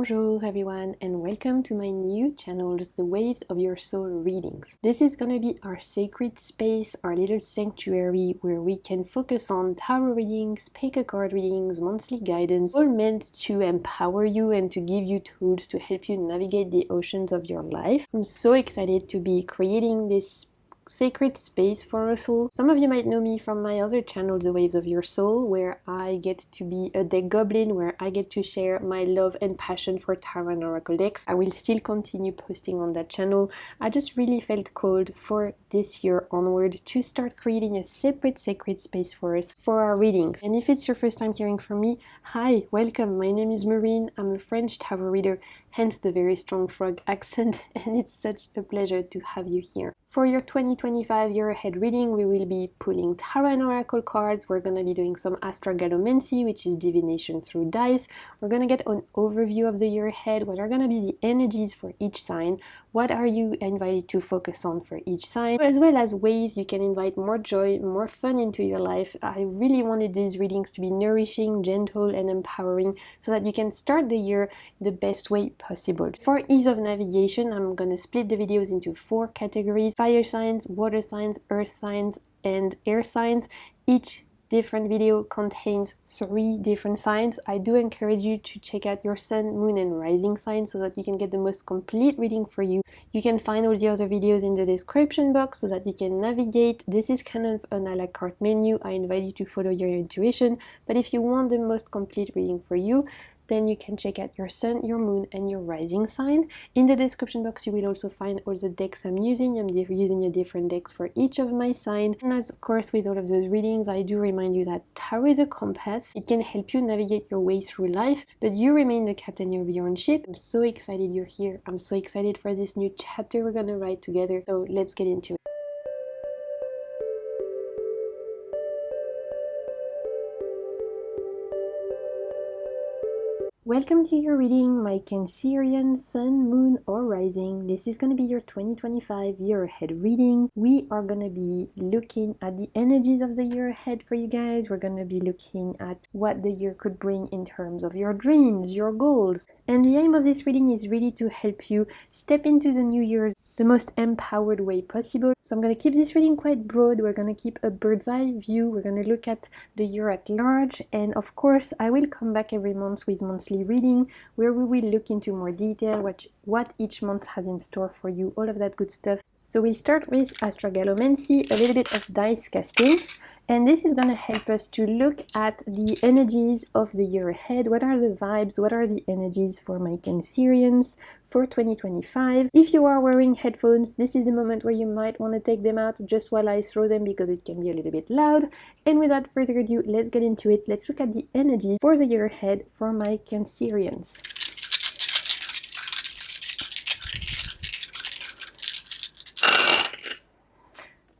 Bonjour everyone and welcome to my new channel, The Waves of Your Soul readings. This is gonna be our sacred space, our little sanctuary where we can focus on tarot readings, pick a card readings, monthly guidance, all meant to empower you and to give you tools to help you navigate the oceans of your life. I'm so excited to be creating this sacred space for us all. Some of you might know me from my other channel, The Waves of Your Soul, where I get to be a deck goblin, where I get to share my love and passion for tarot and oracle decks. I will still continue posting on that channel. I just really felt called for this year onward to start creating a separate sacred space for us for our readings. And if it's your first time hearing from me, hi, welcome. My name is Maureen. I'm a French tarot reader, hence the very strong frog accent, and it's such a pleasure to have you here. For your 2025 year ahead reading, we will be pulling tarot and oracle cards. We're going to be doing some astrology, which is divination through dice. We're going to get an overview of the year ahead, what are going to be the energies for each sign, what are you invited to focus on for each sign, as well as ways you can invite more joy, more fun into your life. I really wanted these readings to be nourishing, gentle, and empowering so that you can start the year the best way possible. For ease of navigation, I'm going to split the videos into 4 categories: fire signs, water signs, earth signs, and air signs. Each different video contains 3 different signs. I do encourage you to check out your sun, moon, and rising signs so that you can get the most complete reading for you. You can find all the other videos in the description box so that you can navigate. This is kind of an a la carte menu. I invite you to follow your intuition, but if you want the most complete reading for you, then you can check out your sun, your moon, and your rising sign. In the description box, you will also find all the decks I'm using. I'm using a different decks for each of my signs. And as of course, with all of those readings, I do remind you that tarot is a compass. It can help you navigate your way through life, but you remain the captain of your own ship. I'm so excited you're here. I'm so excited for this new chapter we're gonna write together. So let's get into it. Welcome to your reading, my Cancerian sun, moon, or rising. This is going to be your 2025 year ahead reading. We are going to be looking at the energies of the year ahead for you guys. We're going to be looking at what the year could bring in terms of your dreams, your goals. And the aim of this reading is really to help you step into the new year the most empowered way possible. So I'm going to keep this reading quite broad. We're going to keep a bird's eye view. We're going to look at the year at large. And of course, I will come back every month with monthly reading where we will look into more detail what each month has in store for you, all of that good stuff. So we'll start with astrology, a little bit of dice casting. And this is going to help us to look at the energies of the year ahead. What are the vibes? What are the energies for my Cancerians for 2025? If you are wearing headphones, this is the moment where you might want to take them out just while I throw them because it can be a little bit loud. And without further ado, let's get into it. Let's look at the energy for the year ahead for my Cancerians.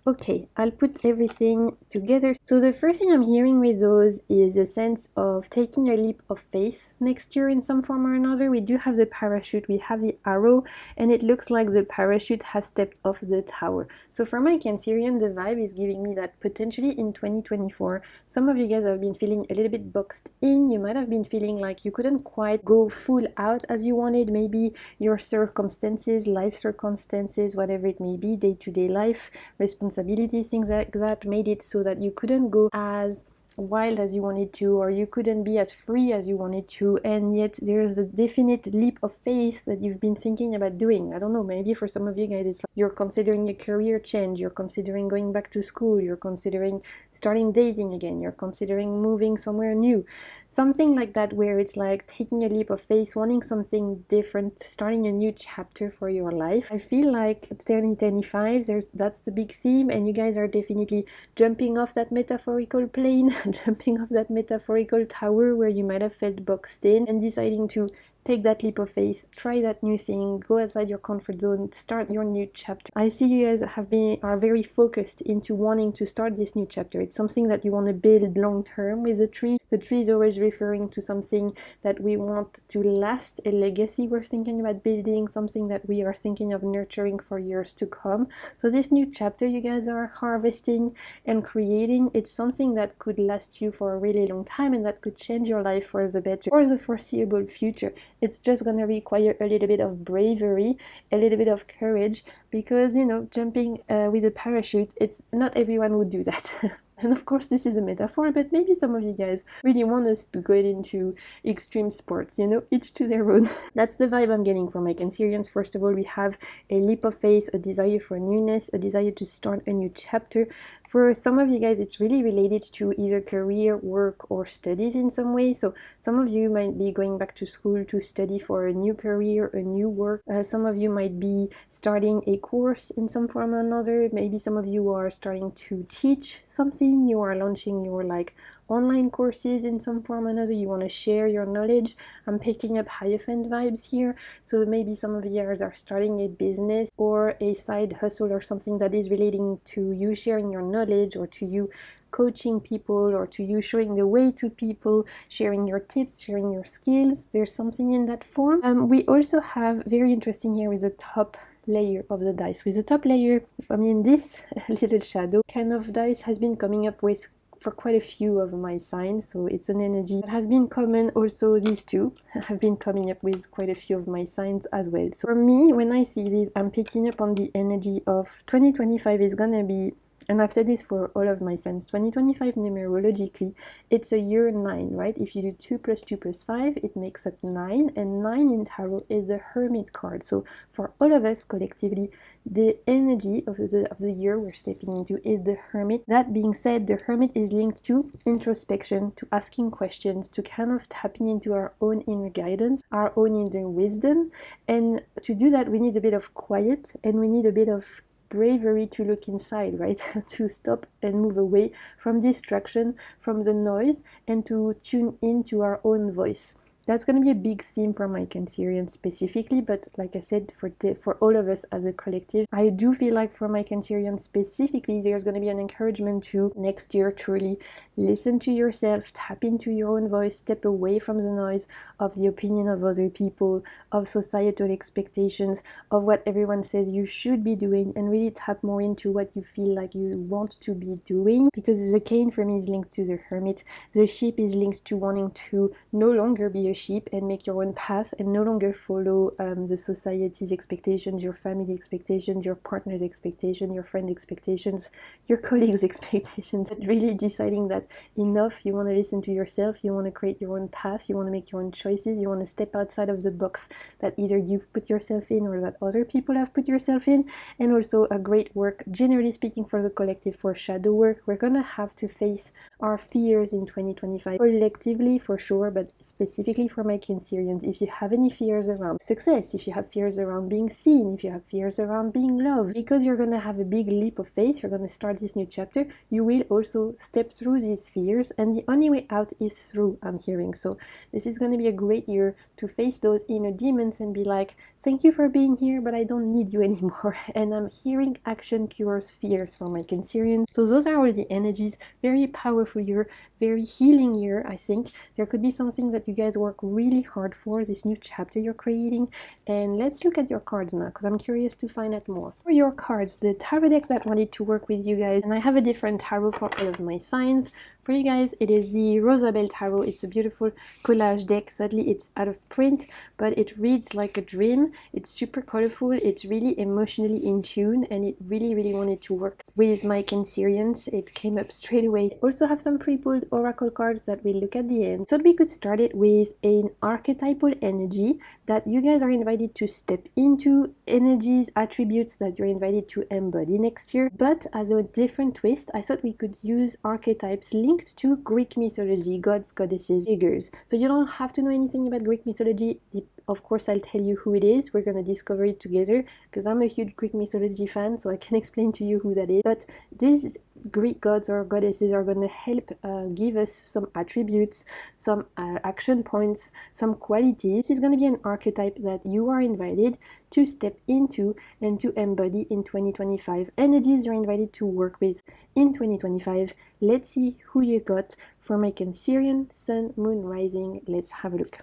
Okay, I'll put everything together. So the first thing I'm hearing with those is a sense of taking a leap of faith next year in some form or another. We do have the parachute, we have the arrow, and it looks like the parachute has stepped off the tower. So for my Cancerian, the vibe is giving me that potentially in 2024, some of you guys have been feeling a little bit boxed in. You might have been feeling like you couldn't quite go full out as you wanted. Maybe your circumstances, life circumstances, whatever it may be, day-to-day life, responsibilities, things like that made it so that you couldn't go as wild as you wanted to, or you couldn't be as free as you wanted to, and yet there's a definite leap of faith that you've been thinking about doing. I don't know, maybe for some of you guys it's like you're considering a career change, you're considering going back to school, you're considering starting dating again, you're considering moving somewhere new, something like that, where it's like taking a leap of faith, wanting something different, starting a new chapter for your life. I feel like 2025, that's the big theme, and you guys are definitely jumping off that metaphorical plane, jumping off that metaphorical tower where you might have felt boxed in, and deciding to take that leap of faith, try that new thing, go outside your comfort zone, start your new chapter. I see you guys are very focused into wanting to start this new chapter. It's something that you want to build long term with the tree. The tree is always referring to something that we want to last, a legacy we're thinking about building, something that we are thinking of nurturing for years to come. So this new chapter you guys are harvesting and creating, it's something that could last you for a really long time and that could change your life for the better or the foreseeable future. It's just gonna require a little bit of bravery, a little bit of courage, because you know, jumping with a parachute, it's not everyone would do that. And of course this is a metaphor, but maybe some of you guys really want us to go into extreme sports, you know, each to their own. That's the vibe I'm getting from my Cancerians. First of all, we have a leap of faith, a desire for newness, a desire to start a new chapter. For some of you guys, it's really related to either career, work, or studies in some way. So some of you might be going back to school to study for a new career, a new work. Some of you might be starting a course in some form or another. Maybe some of you are starting to teach something. You are launching your like online courses in some form or another. You want to share your knowledge. I'm picking up Hierophant vibes here. So maybe some of you guys are starting a business or a side hustle or something that is relating to you sharing your knowledge, or to you coaching people, or to you showing the way to people, sharing your tips, sharing your skills. There's something in that form. We also have, very interesting here, with the top layer of the dice. With the top layer, I mean, this little shadow kind of dice has been coming up with for quite a few of my signs, so it's an energy that has been common. Also, these two have been coming up with quite a few of my signs as well. So for me, when I see this, I'm picking up on the energy of 2025 is gonna be, and I've said this for all of my signs, 2025 numerologically, it's a year 9, right? If you do 2 plus 2 plus 5, it makes up 9, and 9 in tarot is the Hermit card. So for all of us collectively, the energy of the year we're stepping into is the Hermit. That being said, the Hermit is linked to introspection, to asking questions, to kind of tapping into our own inner guidance, our own inner wisdom. And to do that, we need a bit of quiet, and we need a bit of bravery to look inside, right? To stop and move away from distraction, from the noise, and to tune into our own voice. That's going to be a big theme for my Cancerians specifically, but like I said, for all of us as a collective, I do feel like for my Cancerians specifically, there's going to be an encouragement to next year truly listen to yourself, tap into your own voice, step away from the noise of the opinion of other people, of societal expectations, of what everyone says you should be doing, and really tap more into what you feel like you want to be doing. Because the cane for me is linked to the Hermit. The sheep is linked to wanting to no longer be a sheep and make your own path, and no longer follow the society's expectations, your family expectations, your partner's expectations, your friend's expectations, your colleagues' expectations. But really deciding that enough, you want to listen to yourself, you want to create your own path, you want to make your own choices, you want to step outside of the box that either you've put yourself in or that other people have put yourself in. And also a great work, generally speaking, for the collective, for shadow work. We're gonna have to face our fears in 2025 collectively for sure, but specifically for my Cancerians, if you have any fears around success, if you have fears around being seen, if you have fears around being loved, because you're gonna have a big leap of faith, you're gonna start this new chapter, you will also step through these fears, and the only way out is through, I'm hearing. So this is gonna be a great year to face those inner demons and be like, thank you for being here, but I don't need you anymore. And I'm hearing action cures fears from my Cancerians. So those are all the energies. Very powerful year, very healing year. I think there could be something that you guys work really hard for, this new chapter you're creating. And let's look at your cards now, because I'm curious to find out more. For your cards, the tarot deck that wanted to work with you guys, and I have a different tarot for all of my signs. For you guys, it is the Rosabelle Tarot. It's a beautiful collage deck. Sadly, it's out of print, but it reads like a dream. It's super colorful. It's really emotionally in tune, and it really, really wanted to work with my Cancerians. It came up straight away. I also have some pre-pulled oracle cards that we'll look at the end. So we could start it with an archetypal energy that you guys are invited to step into, energies, attributes that you're invited to embody next year. But as a different twist, I thought we could use archetypes linked to Greek mythology, gods, goddesses, figures. So you don't have to know anything about Greek mythology. Of course, I'll tell you who it is. We're gonna discover it together, because I'm a huge Greek mythology fan, so I can explain to you who that is. But these Greek gods or goddesses are gonna help give us some attributes, some action points, some qualities. This is gonna be an archetype that you are invited to step into and to embody in 2025. Energies you're invited to work with in 2025. Let's see who you got for my Cancerian, Sun, Moon, Rising. Let's have a look.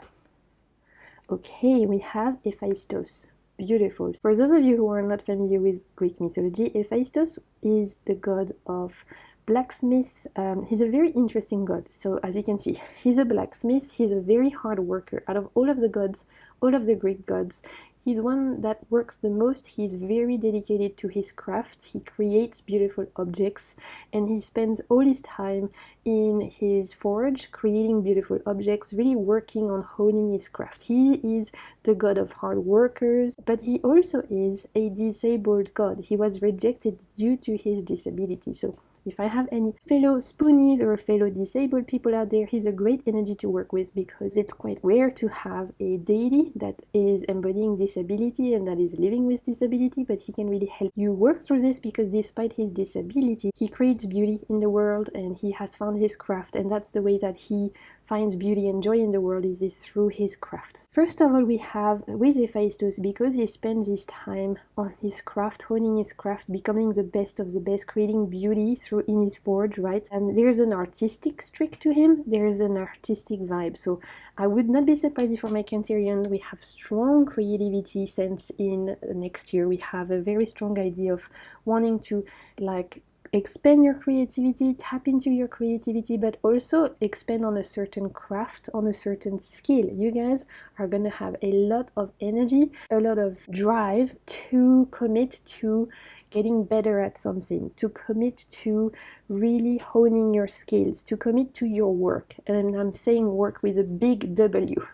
Okay, we have Hephaestus. Beautiful. For those of you who are not familiar with Greek mythology, Hephaestus is the god of blacksmith. He's a very interesting god. So as you can see, he's a blacksmith. He's a very hard worker. Out of all of the gods, all of the Greek gods, he's one that works the most. He's very dedicated to his craft. He creates beautiful objects, and he spends all his time in his forge creating beautiful objects, really working on honing his craft. He is the god of hard workers, but he also is a disabled god. He was rejected due to his disability. So if I have any fellow spoonies or fellow disabled people out there, he's a great energy to work with, because it's quite rare to have a deity that is embodying disability and that is living with disability, but he can really help you work through this, because despite his disability, he creates beauty in the world and he has found his craft, and that's the way that he finds beauty and joy in the world, is through his craft. First of all, we have with Hephaestus, because he spends his time on his craft, honing his craft, becoming the best of the best, creating beauty through in his forge, right? There's an artistic streak to him, there's an artistic vibe. So I would not be surprised if for my Cancerian we have strong creativity sense in next year. We have a very strong idea of wanting to like expand your creativity, tap into your creativity, but also expand on a certain craft, on a certain skill. You guys are gonna have a lot of energy, a lot of drive to commit to getting better at something, to commit to really honing your skills, to commit to your work. And I'm saying work with a big W,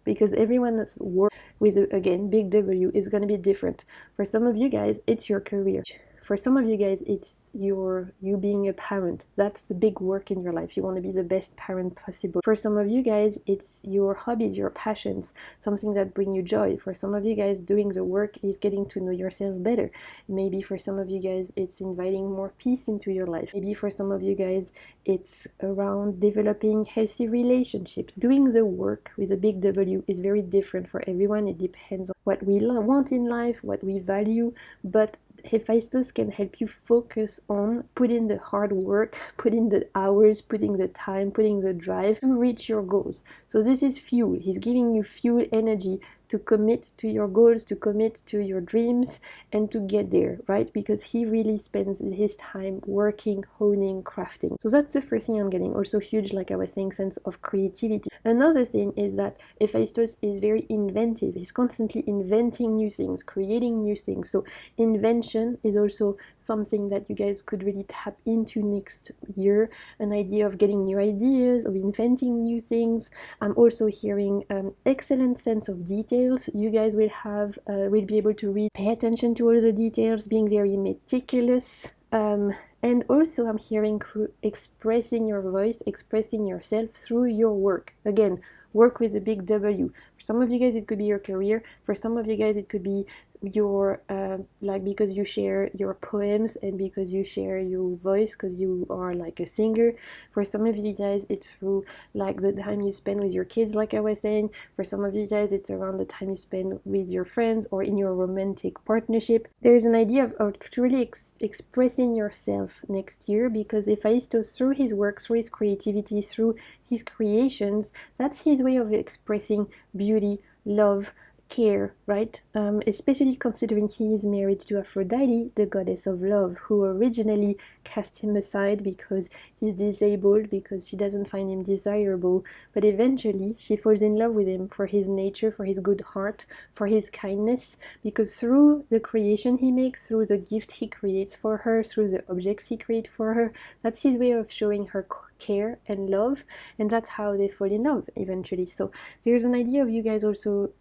because everyone's work with a, again, big W is going to be different. For some of you guys, it's your career. For some of you guys, it's you being a parent. That's the big work in your life. You want to be the best parent possible. For some of you guys, it's your hobbies, your passions, something that bring you joy. For some of you guys, doing the work is getting to know yourself better. Maybe for some of you guys, it's inviting more peace into your life. Maybe for some of you guys, it's around developing healthy relationships. Doing the work with a big W is very different for everyone. It depends on what we want in life, what we value, but Hephaestus can help you focus on putting the hard work, putting the hours, putting the time, putting the drive to reach your goals. So this is fuel. He's giving you fuel, energy to commit to your goals, to commit to your dreams, and to get there, right? Because he really spends his time working, honing, crafting. So that's the first thing I'm getting. Also huge, like I was saying, sense of creativity. Another thing is that Hephaestus is very inventive. He's constantly inventing new things, creating new things. So invention is also something that you guys could really tap into next year. An idea of getting new ideas, of inventing new things. I'm also hearing excellent sense of detail. You guys will have will be able to read, pay attention to all the details, being very meticulous, and also I'm hearing expressing your voice, expressing yourself through your work. Again, work with a big W. For some of you guys it could be your career, for some of you guys it could be your like because you share your poems and because you share your voice, because you are like a singer. For some of you guys it's through like the time you spend with your kids, like I was saying. For some of you guys it's around the time you spend with your friends or in your romantic partnership. There's an idea of truly expressing yourself next year, because Hephaestus, through his work, through his creativity, through his creations, that's his way of expressing beauty, love, care, right? Especially considering he is married to Aphrodite, the goddess of love, who originally cast him aside because he's disabled, because she doesn't find him desirable, but eventually she falls in love with him for his nature, for his good heart, for his kindness, because through the creation he makes, through the gift he creates for her, through the objects he creates for her, that's his way of showing her care and love, and that's how they fall in love eventually. So there's an idea of you guys also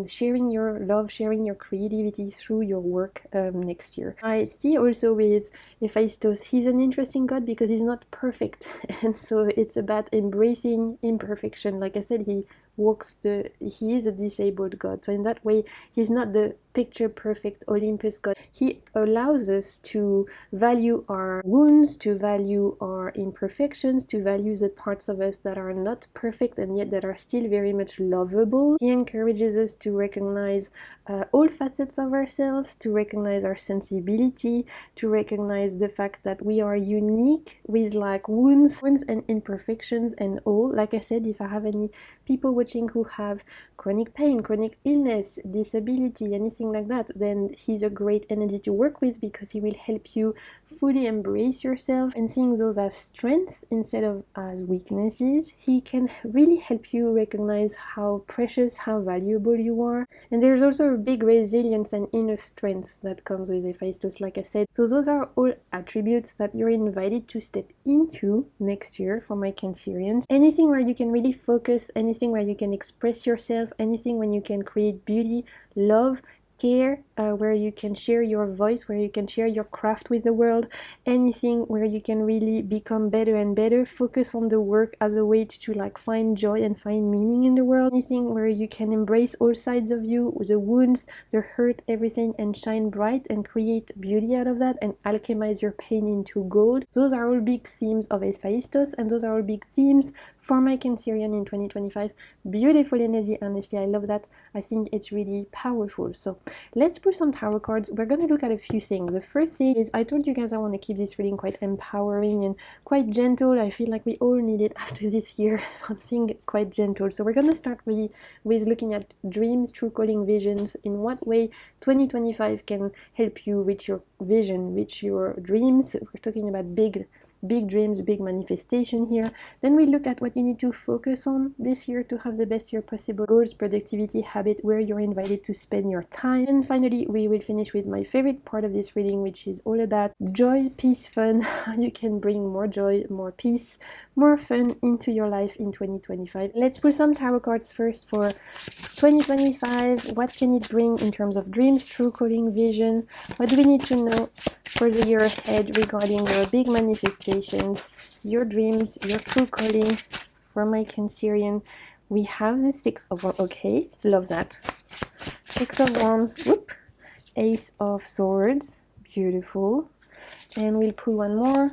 sharing your love, sharing your creativity through your work next year. I see also with Hephaestus, he's an interesting god because he's not perfect, and so it's about embracing imperfection. Like I said, he is a disabled god, so in that way he's not the picture perfect Olympus god. He allows us to value our wounds, to value our imperfections, to value the parts of us that are not perfect and yet that are still very much lovable. He encourages us to recognize all facets of ourselves, to recognize our sensibility, to recognize the fact that we are unique with like wounds and imperfections and all. Like I said, if I have any people watching watching who have chronic pain, chronic illness, disability, anything like that, then he's a great energy to work with because he will help you fully embrace yourself and seeing those as strengths instead of as weaknesses. He can really help you recognize how precious, how valuable you are. And there's also a big resilience and inner strength that comes with Hephaestus, like I said. So those are all attributes that you're invited to step into next year for my Cancerians. Anything where you can really focus, anything where you can express yourself, anything when you can create beauty, love, care, where you can share your voice, where you can share your craft with the world, anything where you can really become better and better, focus on the work as a way to like find joy and find meaning in the world, anything where you can embrace all sides of you, the wounds, the hurt, everything, and shine bright and create beauty out of that and alchemize your pain into gold. Those are all big themes of Hephaestus, and those are all big themes for my Cancerian in 2025. Beautiful energy, honestly, I love that. I think it's really powerful. So let's pull some tarot cards. We're going to look at a few things. The first thing is, I told you guys I want to keep this reading quite empowering and quite gentle. I feel like we all need it after this year, something quite gentle. So we're going to start really with looking at dreams, true calling, visions, in what way 2025 can help you reach your vision, reach your dreams. We're talking about big dreams, big manifestation here. Then we look at what you need to focus on this year to have the best year possible. Goals, productivity, habit, where you're invited to spend your time. And finally, we will finish with my favorite part of this reading, which is all about joy, peace, fun. You can bring more joy, more peace, more fun into your life in 2025. Let's pull some tarot cards first for 2025. What can it bring in terms of dreams, true calling, vision? What do we need to know for the year ahead regarding your big manifestations, your dreams, your true calling? For my Cancerian, we have the Six of Wands. Okay, love that. Six of Wands, whoop, Ace of Swords, beautiful. And we'll pull one more.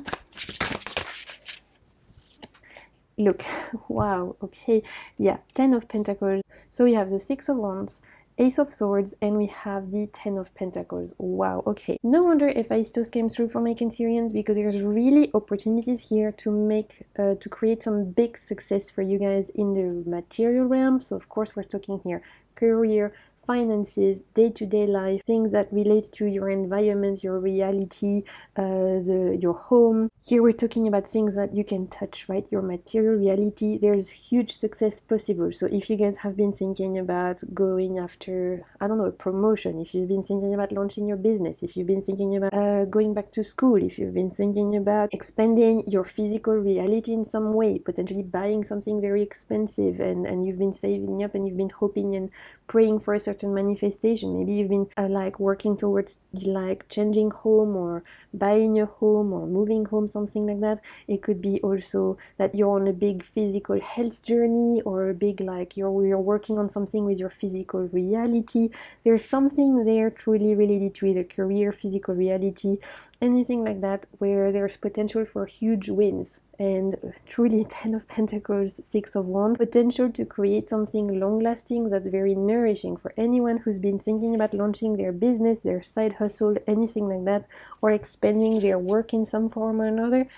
Look, wow, okay, yeah, Ten of Pentacles. So we have the Six of Wands, Ace of Swords, and we have the Ten of Pentacles. Wow, okay. No wonder Hephaestus came through for my Cancerians, because there's really opportunities here to make, to create some big success for you guys in the material realm. So of course we're talking here career, finances, day-to-day life, things that relate to your environment, your reality, your home. Here we're talking about things that you can touch, right? Your material reality. There's huge success possible. So if you guys have been thinking about going after, I don't know, a promotion, if you've been thinking about launching your business, if you've been thinking about going back to school, if you've been thinking about expanding your physical reality in some way, potentially buying something very expensive, and you've been saving up and you've been hoping and praying for a certain manifestation. Maybe you've been like working towards like changing home or buying a home or moving home, something like that. It could be also that you're on a big physical health journey, or a big like you're working on something with your physical reality. There's something there truly related to either career, physical reality, anything like that, where there's potential for huge wins. And truly, Ten of Pentacles, Six of Wands, potential to create something long-lasting that's very nourishing for anyone who's been thinking about launching their business, their side hustle, anything like that, or expanding their work in some form or another.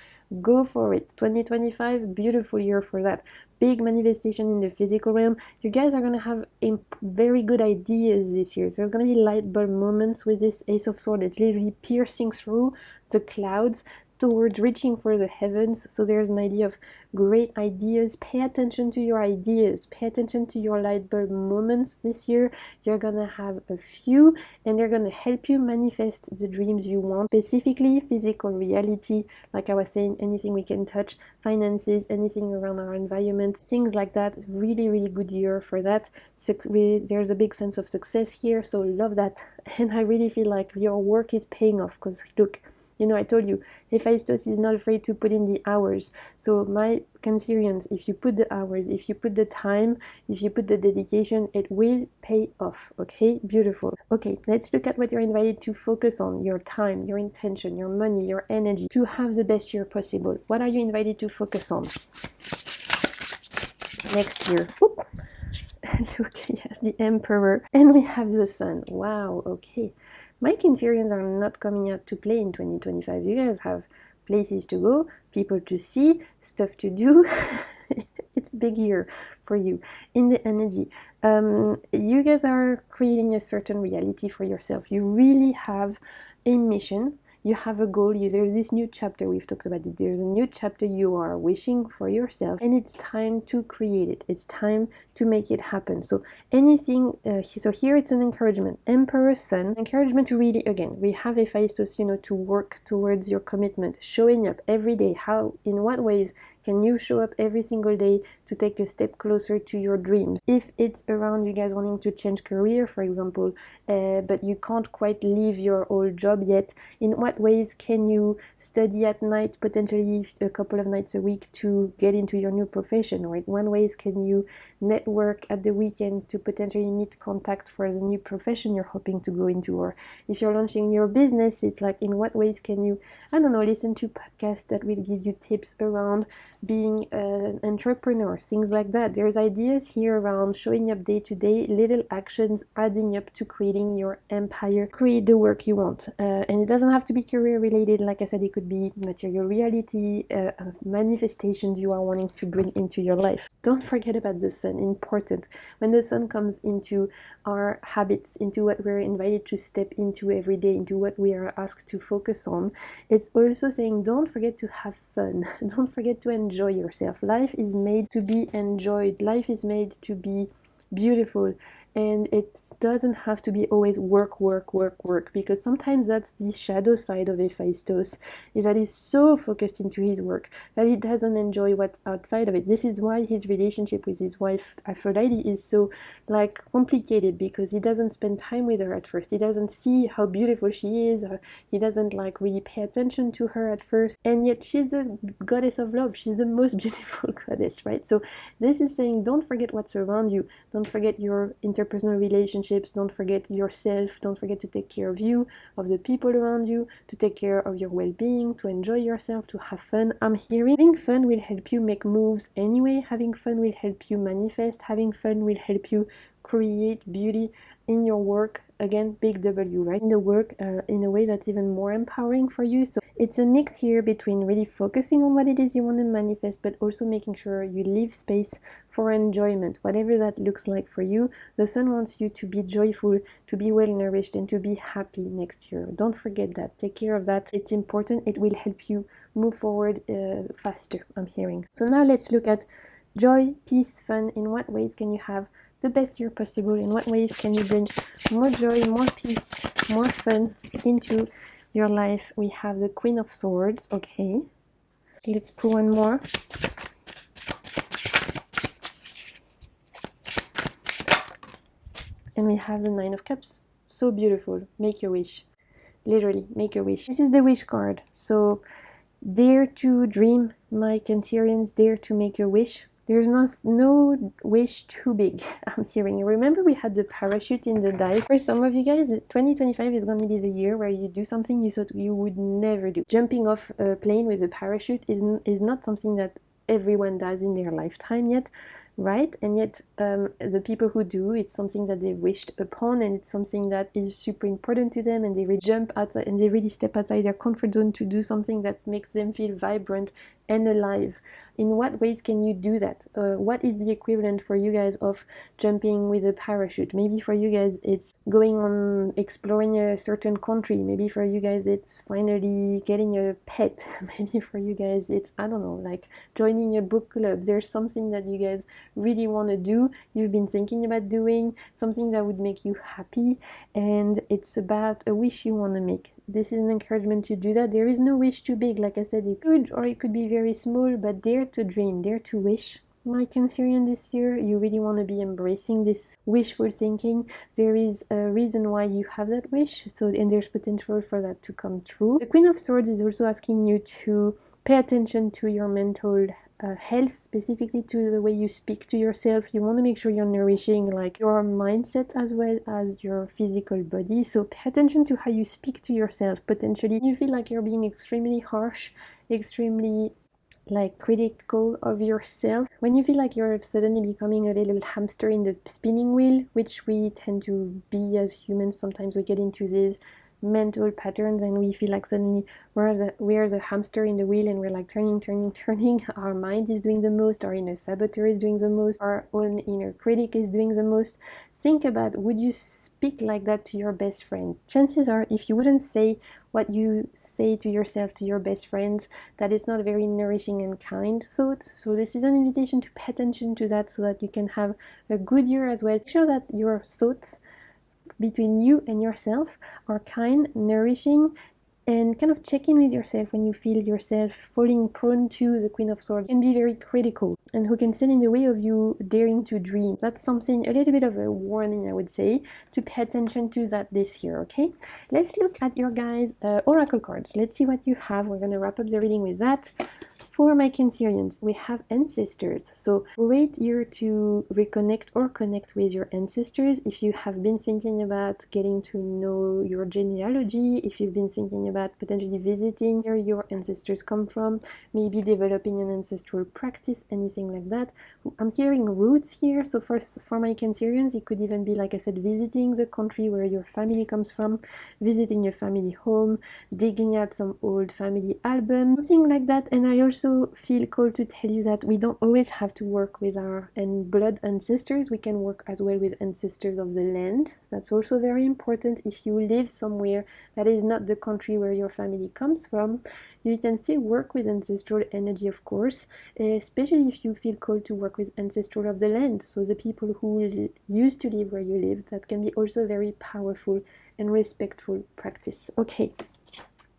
Go for it. 2025, beautiful year for that. Big manifestation in the physical realm. You guys are gonna have very good ideas this year. So there's gonna be light bulb moments with this Ace of Swords. It's literally piercing through the clouds towards reaching for the heavens. So there's an idea of great ideas. Pay attention to your ideas, pay attention to your light bulb moments this year. You're gonna have a few, and they're gonna help you manifest the dreams you want, specifically physical reality, like I was saying, anything we can touch, finances, anything around our environment, things like that. Really good year for that. There's a big sense of success here, so love that. And I really feel like your work is paying off, because look, you know, I told you, Hephaestus is not afraid to put in the hours. So my Cancerians, if you put the hours, if you put the time, if you put the dedication, it will pay off, okay? Beautiful. Okay, let's look at what you're invited to focus on. Your time, your intention, your money, your energy, to have the best year possible. What are you invited to focus on next year? Oop. Look, yes, the Emperor. And we have the Sun. Wow, okay. My Cancerians are not coming out to play in 2025. You guys have places to go, people to see, stuff to do. it's big year for you in the energy. You guys are creating a certain reality for yourself. You really have a mission. You have a goal. There's this new chapter, we've talked about it. There's a new chapter you are wishing for yourself, and it's time to create it. It's time to make it happen. So anything, so here it's an encouragement. Emperor Sun, encouragement to really, again, we have Hephaestus, to work towards your commitment, showing up every day. How, in what ways can you show up every single day to take a step closer to your dreams? If it's around you guys wanting to change career, for example, but you can't quite leave your old job yet, in what ways can you study at night, potentially a couple of nights a week, to get into your new profession? Or in what ways can you network at the weekend to potentially meet contact for the new profession you're hoping to go into? Or if you're launching your business, it's like, in what ways can you, I don't know, listen to podcasts that will give you tips around being an entrepreneur, things like that. There's ideas here around showing up day to day, little actions adding up to creating your empire, create the work you want. And it doesn't have to be career related. Like I said, it could be material reality, manifestations you are wanting to bring into your life. Don't forget about the sun, important. When the sun comes into our habits, into what we're invited to step into every day, into what we are asked to focus on, it's also saying, don't forget to have fun. Don't forget to enjoy yourself. Life is made to be enjoyed. Life is made to be beautiful, and it doesn't have to be always work, because sometimes that's the shadow side of Hephaestus, is that he's so focused into his work that he doesn't enjoy what's outside of it. This is why his relationship with his wife Aphrodite is so complicated, because he doesn't spend time with her at first. He doesn't see how beautiful she is. He doesn't really pay attention to her at first, and yet she's the goddess of love. She's the most beautiful goddess, right? So this is saying, don't forget what's around you. Don't forget your interpersonal relationships. Don't forget yourself. Don't forget to take care of you, of the people around you, to take care of your well-being, to enjoy yourself, to have fun. I'm hearing having fun will help you make moves anyway. Having fun will help you manifest. Having fun will help you create beauty in your work. Again, big W, right? In the work, in a way that's even more empowering for you. So it's a mix here between really focusing on what it is you want to manifest, but also making sure you leave space for enjoyment, whatever that looks like for you. The sun wants you to be joyful, to be well nourished, and to be happy next year. Don't forget that. Take care of that. It's important. It will help you move forward faster, I'm hearing. So now let's look at joy, peace, fun. In what ways can you have the best year possible? In what ways can you bring more joy, more peace, more fun into your life? We have the Queen of Swords. Okay, let's pull one more. And we have the Nine of Cups. So beautiful. Make your wish. Literally, make a wish. This is the wish card. So dare to dream, my Cancerians. Dare to make your wish. There's no wish too big, I'm hearing. Remember, we had the parachute in the dice. For some of you guys, 2025 is going to be the year where you do something you thought you would never do. Jumping off a plane with a parachute is not something that everyone does in their lifetime yet, right? And yet the people who do, it's something that they wished upon, and it's something that is super important to them, and they really jump outside and they really step outside their comfort zone to do something that makes them feel vibrant and alive. In what ways can you do that? What is the equivalent for you guys of jumping with a parachute? Maybe for you guys it's going on exploring a certain country. Maybe for you guys it's finally getting a pet. Maybe for you guys it's, I don't know, like joining a book club. There's something that you guys really want to do, you've been thinking about doing, something that would make you happy, and it's about a wish you want to make. This is an encouragement to do that. There is no wish too big. Like I said, it could, or it could be very small, but dare to dream, dare to wish. My Cancerian, this year you really want to be embracing this wishful thinking. There is a reason why you have that wish, so, and there's potential for that to come true. The Queen of Swords is also asking you to pay attention to your mental health, specifically to the way you speak to yourself. You want to make sure you're nourishing like your mindset as well as your physical body. So pay attention to how you speak to yourself. Potentially you feel like you're being extremely harsh, extremely critical of yourself. When you feel like you're suddenly becoming a little hamster in the spinning wheel, which we tend to be as humans, sometimes we get into this mental patterns, and we feel like suddenly we're the hamster in the wheel, and we're like turning. Our mind is doing the most, our inner saboteur is doing the most, our own inner critic is doing the most. Think about, would you speak like that to your best friend? Chances are, if you wouldn't say what you say to yourself to your best friends, that it's not a very nourishing and kind thought. So this is an invitation to pay attention to that, so that you can have a good year as well. Make sure that your thoughts between you and yourself are kind, nourishing, and kind of check in with yourself when you feel yourself falling prone to the Queen of Swords. It can be very critical, and who can stand in the way of you daring to dream. That's something, a little bit of a warning, I would say, to pay attention to that this year, okay? Let's look at your guys' oracle cards. Let's see what you have. We're going to wrap up the reading with that. For my Cancerians, we have ancestors. So great year to reconnect or connect with your ancestors. If you have been thinking about getting to know your genealogy, if you've been thinking about potentially visiting where your ancestors come from, maybe developing an ancestral practice, anything like that. I'm hearing roots here. So for my Cancerians, it could even be, like I said, visiting the country where your family comes from, visiting your family home, digging out some old family albums, something like that. And I also feel called to tell you that we don't always have to work with our blood ancestors. We can work as well with ancestors of the land. That's also very important. If you live somewhere that is not the country where your family comes from, you can still work with ancestral energy, of course, especially if you feel called to work with ancestral of the land, so the people who used to live where you lived. That can be also very powerful and respectful practice. Okay,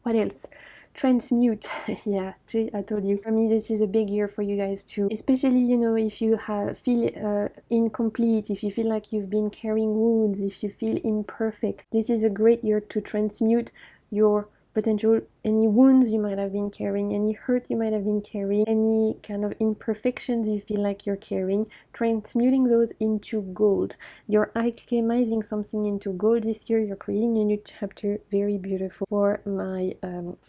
what else? Transmute. Yeah, I told you. For me, this is a big year for you guys too, especially, you know, if you feel incomplete, if you feel like you've been carrying wounds, if you feel imperfect. This is a great year to transmute your potential, any wounds you might have been carrying, any hurt you might have been carrying, any kind of imperfections you feel like you're carrying, transmuting those into gold. You're alchemizing something into gold this year. You're creating a new chapter. Very beautiful. For my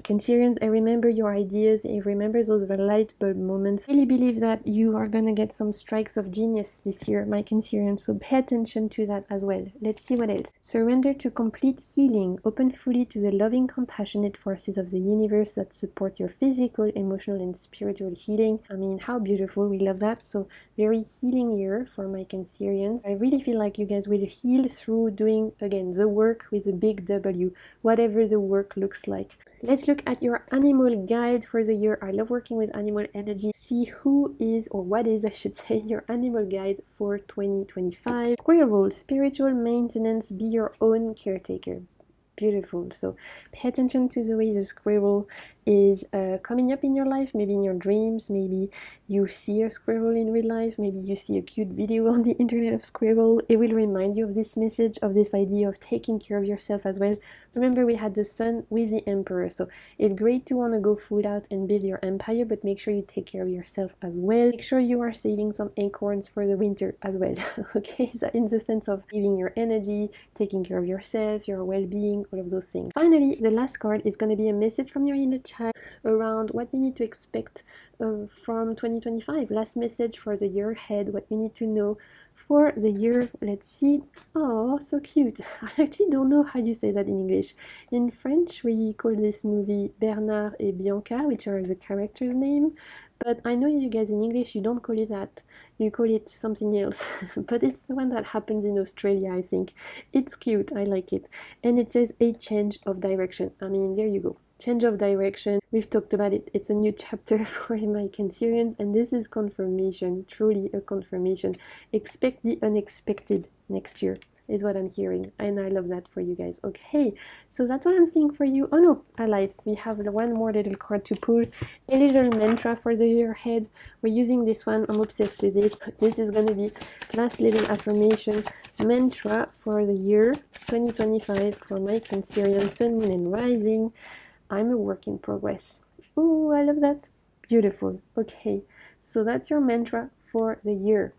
Cancerians, I remember your ideas. I remember those light bulb moments. I really believe that you are gonna get some strikes of genius this year, my Cancerians, so pay attention to that as well. Let's see what else. Surrender to complete healing. Open fully to the loving, compassionate forces of the universe that support your physical, emotional, and spiritual healing. I mean, how beautiful. We love that. So very healing year for my Cancerians. I really feel like you guys will heal through doing, again, the work with a big W, whatever the work looks like. Let's look at your animal guide for the year. I love working with animal energy. See who is, or what is, I should say, your animal guide for 2025. Squirrel, spiritual maintenance, be your own caretaker. Beautiful. So pay attention to the way the squirrel is coming up in your life, maybe in your dreams, maybe you see a squirrel in real life, maybe you see a cute video on the internet of squirrel. It will remind you of this message, of this idea of taking care of yourself as well. Remember, we had the sun with the emperor, so it's great to want to go full out and build your empire, but make sure you take care of yourself as well. Make sure you are saving some acorns for the winter as well. Okay, so in the sense of giving your energy, taking care of yourself, your well-being, all of those things. Finally, the last card is going to be a message from your inner child around what you need to expect from 2025. Last message for the year ahead, what you need to know for the year. Let's see. Oh, so cute. I actually don't know how you say that in English. In French, we call this movie Bernard et Bianca, which are the characters' name. But I know you guys in English, you don't call it that. You call it something else. But it's the one that happens in Australia, I think. It's cute. I like it. And it says a change of direction. I mean, there you go. Change of direction. We've talked about it. It's a new chapter for my Cancerians, and this is confirmation, truly a confirmation. Expect the unexpected next year is what I'm hearing, and I love that for you guys. Okay, so that's what I'm seeing for you. Oh no, I lied. We have one more little card to pull, a little mantra for the year ahead. We're using this one. I'm obsessed with this. This is gonna be last little affirmation mantra for the year 2025 for my Cancerian Sun, Moon, and Rising. I'm a work in progress. Oh, I love that. Beautiful. Okay, so that's your mantra for the year.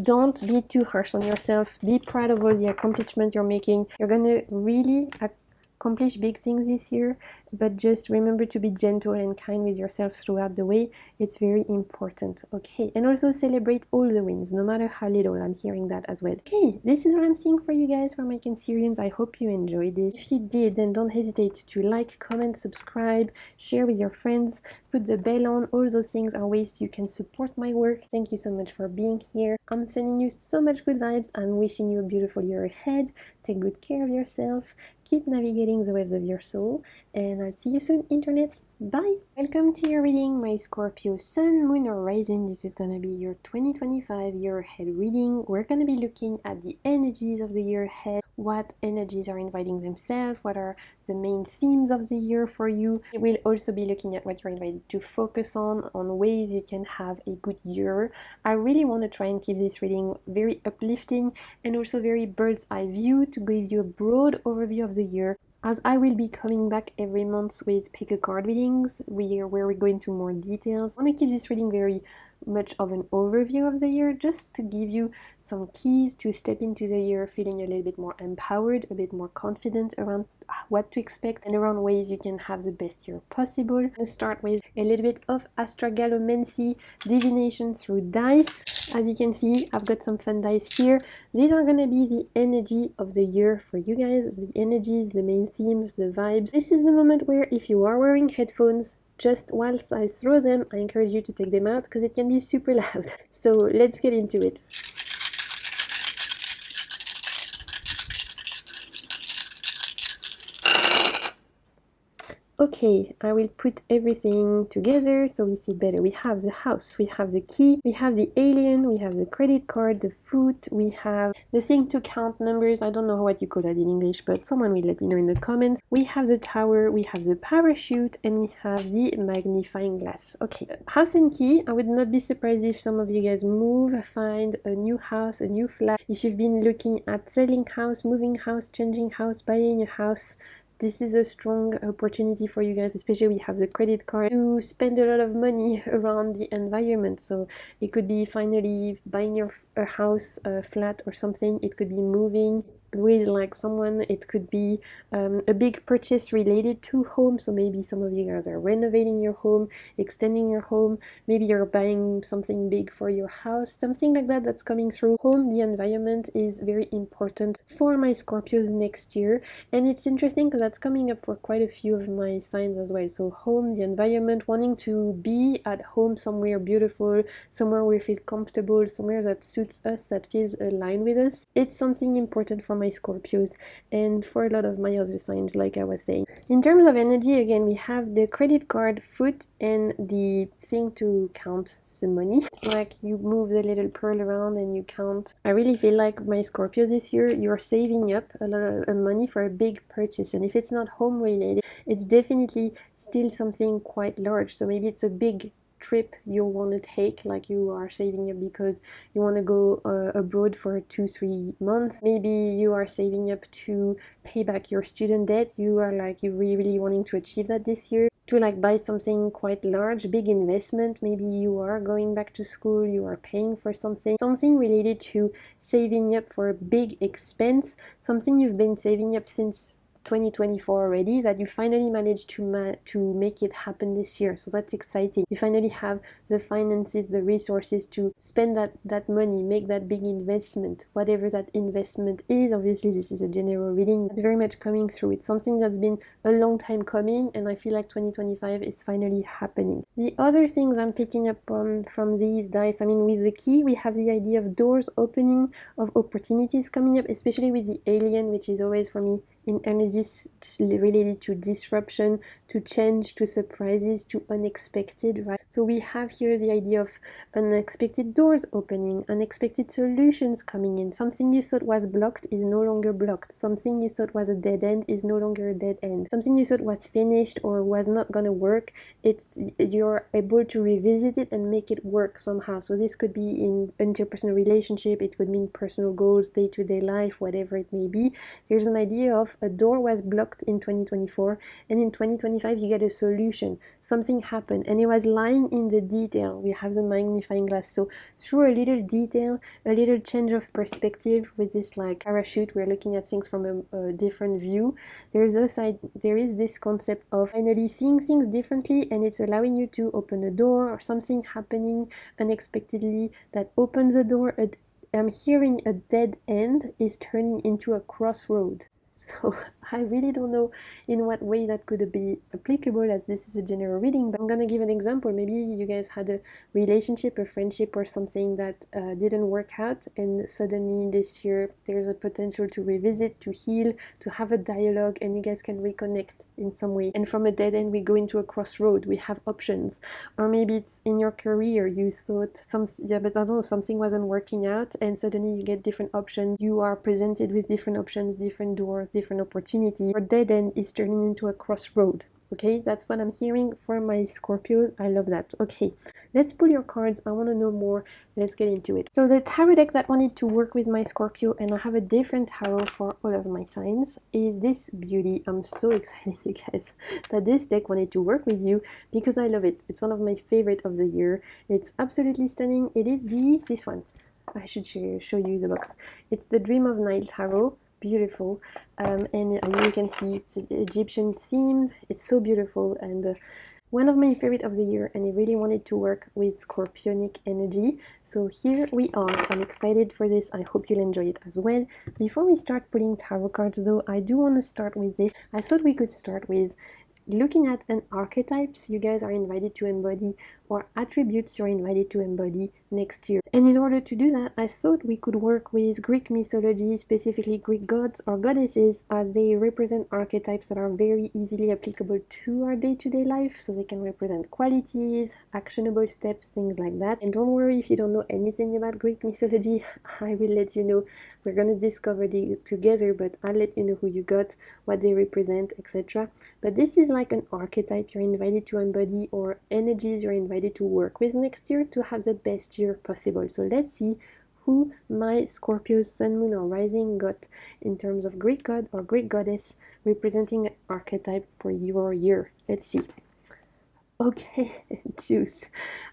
Don't be too harsh on yourself. Be proud of all the accomplishments you're making. You're gonna really accomplish big things this year, but just remember to be gentle and kind with yourself throughout the way. It's very important, okay? And also celebrate all the wins, no matter how little. I'm hearing that as well. Okay, this is what I'm seeing for you guys, for my Cancerians. I hope you enjoyed it. If you did, then don't hesitate to like, comment, subscribe, share with your friends, put the bell on. All those things are ways you can support my work. Thank you so much for being here. I'm sending you so much good vibes. I'm wishing you a beautiful year ahead. Take good care of yourself. Keep navigating the waves of your soul. And I'll see you soon, Internet. Bye! Welcome to your reading, my Scorpio Sun, Moon or Rising. This is going to be your 2025 year ahead reading. We're going to be looking at the energies of the year ahead, what energies are inviting themselves, what are the main themes of the year for you. We'll also be looking at what you're invited to focus on ways you can have a good year. I really want to try and keep this reading very uplifting and also very bird's eye view to give you a broad overview of the year, as I will be coming back every month with pick a card readings where we go into more details. I want to keep this reading very much of an overview of the year, just to give you some keys to step into the year feeling a little bit more empowered, a bit more confident around what to expect and around ways you can have the best year possible. Let's start with a little bit of astrogalomancy, divination through dice. As you can see, I've got some fun dice here. These are gonna be the energy of the year for you guys, the energies, the main themes, the vibes. This is the moment where, if you are wearing headphones, just whilst I throw them, I encourage you to take them out because it can be super loud. So let's get into it. Okay, I will put everything together so we see better. We have the house, we have the key, we have the alien, we have the credit card, the foot, we have the thing to count numbers. I don't know what you call that in English, but someone will let me know in the comments. We have the tower, we have the parachute, and we have the magnifying glass. Okay, house and key. I would not be surprised if some of you guys move, find a new house, a new flat. If you've been looking at selling house, moving house, changing house, buying a house, this is a strong opportunity for you guys, especially we have the credit card, to spend a lot of money around the environment. So it could be finally buying a house, a flat or something. It could be moving with like someone. It could be a big purchase related to home. So maybe some of you guys are renovating your home, extending your home. Maybe you're buying something big for your house, something like that that's coming through. Home, the environment is very important for my Scorpios next year. And it's interesting because that's coming up for quite a few of my signs as well. So home, the environment, wanting to be at home somewhere beautiful, somewhere we feel comfortable, somewhere that suits us, that feels aligned with us. It's something important for my Scorpios and for a lot of my other signs, like I was saying. In terms of energy, again, we have the credit card, foot, and the thing to count the money. It's like you move the little pearl around and you count. I really feel like my Scorpios this year, you're saving up a lot of money for a big purchase, and if it's not home related, it's definitely still something quite large. So maybe it's a big trip you want to take, like you are saving up because you want to go abroad for 2-3 months. Maybe you are saving up to pay back your student debt. You are like, you really wanting to achieve that this year, to like buy something quite large, big investment. Maybe you are going back to school, you are paying for something related to saving up for a big expense, something you've been saving up since 2024 already, that you finally managed to make it happen this year. So that's exciting. You finally have the finances, the resources to spend that money, make that big investment, whatever that investment is. Obviously this is a general reading. It's very much coming through. It's something that's been a long time coming, and I feel like 2025 is finally happening. The other things I'm picking up on from these dice, I mean, with the key we have the idea of doors opening, of opportunities coming up, especially with the alien, which is always for me in energies related to disruption, to change, to surprises, to unexpected, right? So we have here the idea of unexpected doors opening, unexpected solutions coming in. Something you thought was blocked is no longer blocked. Something you thought was a dead end is no longer a dead end. Something you thought was finished or was not gonna work, you're able to revisit it and make it work somehow. So this could be in interpersonal relationship, it could mean personal goals, day-to-day life, whatever it may be. There's an idea of a door was blocked in 2024, and in 2025 you get a solution. Something happened, and it was lying in the detail. We have the magnifying glass, so through a little detail, a little change of perspective with this like parachute, we're looking at things from a different view. There is this concept of finally seeing things differently, and it's allowing you to open a door or something happening unexpectedly that opens a door. I'm hearing a dead end is turning into a crossroad. So I really don't know in what way that could be applicable, as this is a general reading, but I'm gonna give an example. Maybe you guys had a relationship, a friendship or something that didn't work out, and suddenly this year there's a potential to revisit, to heal, to have a dialogue, and you guys can reconnect in some way. And from a dead end we go into a crossroad, we have options. Or maybe it's in your career, you thought but I don't know, something wasn't working out, and suddenly you get different options. You are presented with different options, different doors, different opportunities. Your dead end is turning into a crossroad. Okay, that's what I'm hearing for my Scorpios. I love that. Okay, let's pull your cards. I want to know more. Let's get into it. So the tarot deck that wanted to work with my Scorpio, and I have a different tarot for all of my signs, is this beauty. I'm so excited, you guys, that this deck wanted to work with you, because I love it. It's one of my favorite of the year. It's absolutely stunning. It is this one. I should show you the box. It's the Dream of Nile Tarot. Beautiful, and you can see it's Egyptian themed. It's so beautiful, and one of my favorite of the year, and I really wanted to work with Scorpionic energy. So here we are. I'm excited for this. I hope you'll enjoy it as well. Before we start pulling tarot cards though, I do want to start with this. I thought we could start with looking at an archetypes you guys are invited to embody, or attributes you're invited to embody next year. And in order to do that, I thought we could work with Greek mythology, specifically Greek gods or goddesses, as they represent archetypes that are very easily applicable to our day-to-day life. So they can represent qualities, actionable steps, things like that. And don't worry if you don't know anything about Greek mythology, I will let you know. We're gonna discover it together, but I'll let you know who you got, what they represent, etc. But this is like an archetype you're invited to embody, or energies you're invited to work with next year to have the best year possible. So let's see who my Scorpio Sun, Moon or Rising got in terms of Greek god or Greek goddess representing an archetype for your year. Let's see. Okay, Zeus.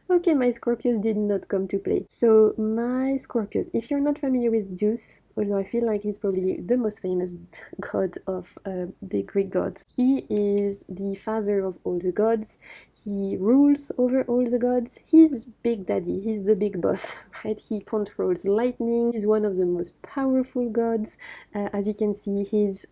Okay, my Scorpios did not come to play. So my Scorpios, if you're not familiar with Zeus, although I feel like he's probably the most famous god of the Greek gods, he is the father of all the gods. He rules over all the gods. He's Big Daddy. He's the big boss, right? He controls lightning. He's one of the most powerful gods. As you can see, his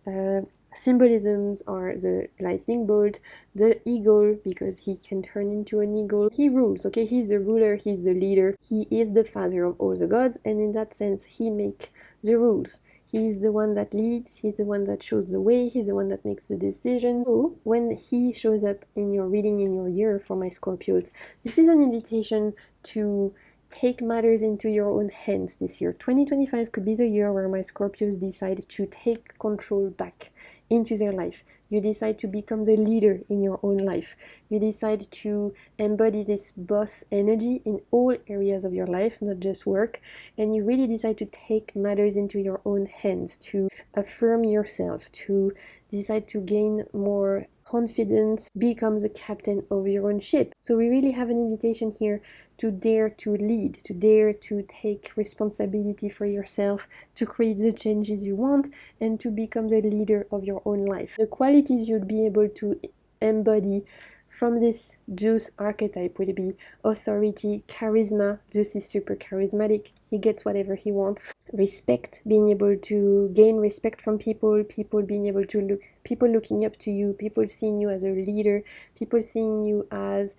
symbolisms are the lightning bolt, the eagle, because he can turn into an eagle. He rules, okay? He's the ruler, he's the leader. He is the father of all the gods, and in that sense, he makes the rules. He's the one that leads, he's the one that shows the way, he's the one that makes the decision. So when he shows up in your reading in your year for my Scorpios, this is an invitation to take matters into your own hands this year. 2025 could be the year where my Scorpios decide to take control back into their life. You decide to become the leader in your own life. You decide to embody this boss energy in all areas of your life, not just work. And you really decide to take matters into your own hands, to affirm yourself, to decide to gain more confidence, become the captain of your own ship. So we really have an invitation here to dare to lead, to dare to take responsibility for yourself, to create the changes you want, and to become the leader of your own life. The qualities you'll be able to embody from this Zeus archetype would be authority, charisma. Zeus is super charismatic. He gets whatever he wants. Respect, being able to gain respect from people, people being able to people looking up to you, people seeing you as a leader, people seeing you as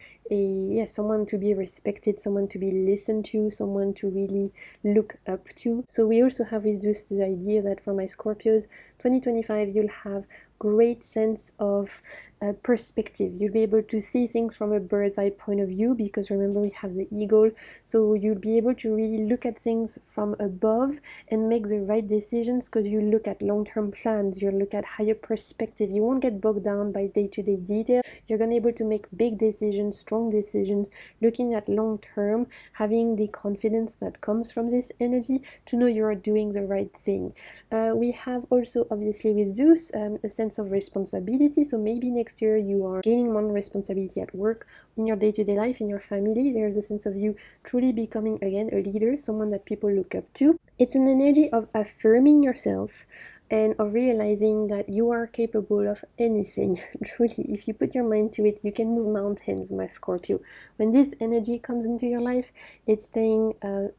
someone to be respected, someone to be listened to, someone to really look up to. So we also have with this the idea that for my Scorpios, 2025 you'll have great sense of perspective. You'll be able to see things from a bird's eye point of view, because remember we have the eagle, so you'll be able to really look at things from above and make the right decisions, because you look at long-term plans, you look at higher perspective. You won't get bogged down by day-to-day detail. You're gonna be able to make big decisions, strong decisions, looking at long-term, having the confidence that comes from this energy to know you're doing the right thing. We have also obviously with Zeus a sense of responsibility, so maybe next year you are gaining more responsibility at work, in your day-to-day life, in your family. There's a sense of you truly becoming again a leader, someone that people look up to. It's an energy of affirming yourself and of realizing that you are capable of anything. Truly, if you put your mind to it, you can move mountains, my Scorpio. When this energy comes into your life, it's saying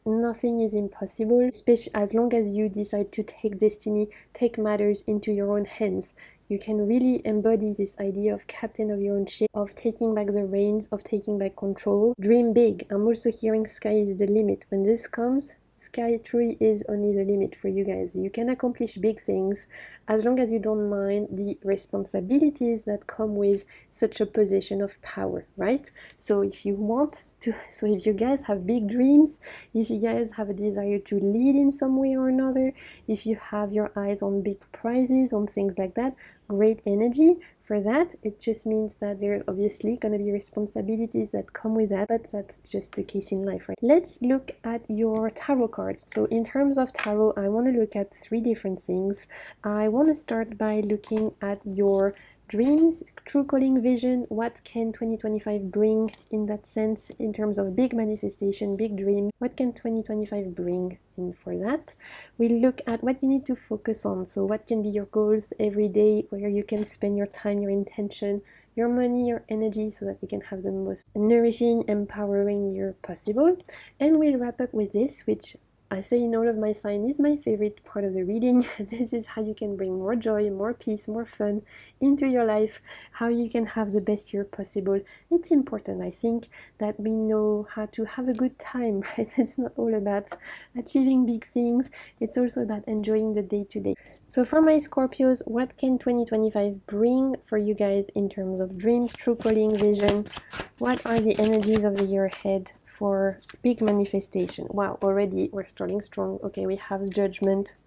nothing is impossible, especially as long as you decide to take destiny, take matters into your own hands. You can really embody this idea of captain of your own ship, of taking back the reins, of taking back control. Dream big. I'm also hearing sky is the limit. When this comes, sky truly is only the limit for you guys. You can accomplish big things as long as you don't mind the responsibilities that come with such a position of power, right? So if you want to, so if you guys have big dreams, if you guys have a desire to lead in some way or another, if you have your eyes on big prizes, on things like that, great energy for that. It just means that there's obviously going to be responsibilities that come with that, but that's just the case in life, right? Let's look at your tarot cards. So in terms of tarot, I want to look at 3 different things. I want to start by looking at your dreams, true calling, vision. What can 2025 bring in that sense, in terms of big manifestation, big dream? What can 2025 bring in for that? We look at what you need to focus on. So what can be your goals every day, where you can spend your time, your intention, your money, your energy, so that you can have the most nourishing, empowering year possible. And we'll wrap up with this, which I say in all of my sign is my favorite part of the reading. This is how you can bring more joy, more peace, more fun into your life, how you can have the best year possible. It's important, I think, that we know how to have a good time, right? It's not all about achieving big things, it's also about enjoying the day-to-day. So for my Scorpios, what can 2025 bring for you guys in terms of dreams, true calling, vision? What are the energies of the year ahead for big manifestation? Wow, already we're starting strong. Okay, we have Judgment.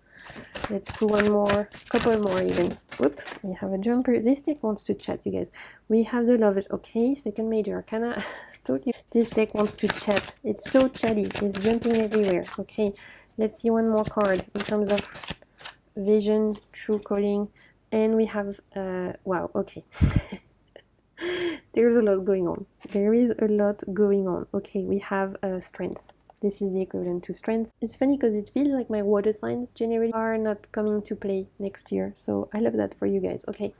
Let's do one more, couple more even. Whoop, we have a Jumper. This deck wants to chat, you guys. We have the Lovers. Okay, second major arcana. Totally. This deck wants to chat. It's so chatty. It's jumping everywhere. Okay, let's see one more card in terms of vision, true calling. And we have, wow, okay. There's a lot going on. There is a lot going on. Okay, we have strength. This is the equivalent to strength. It's funny because it feels like my water signs generally are not coming to play next year. So I love that for you guys. Okay,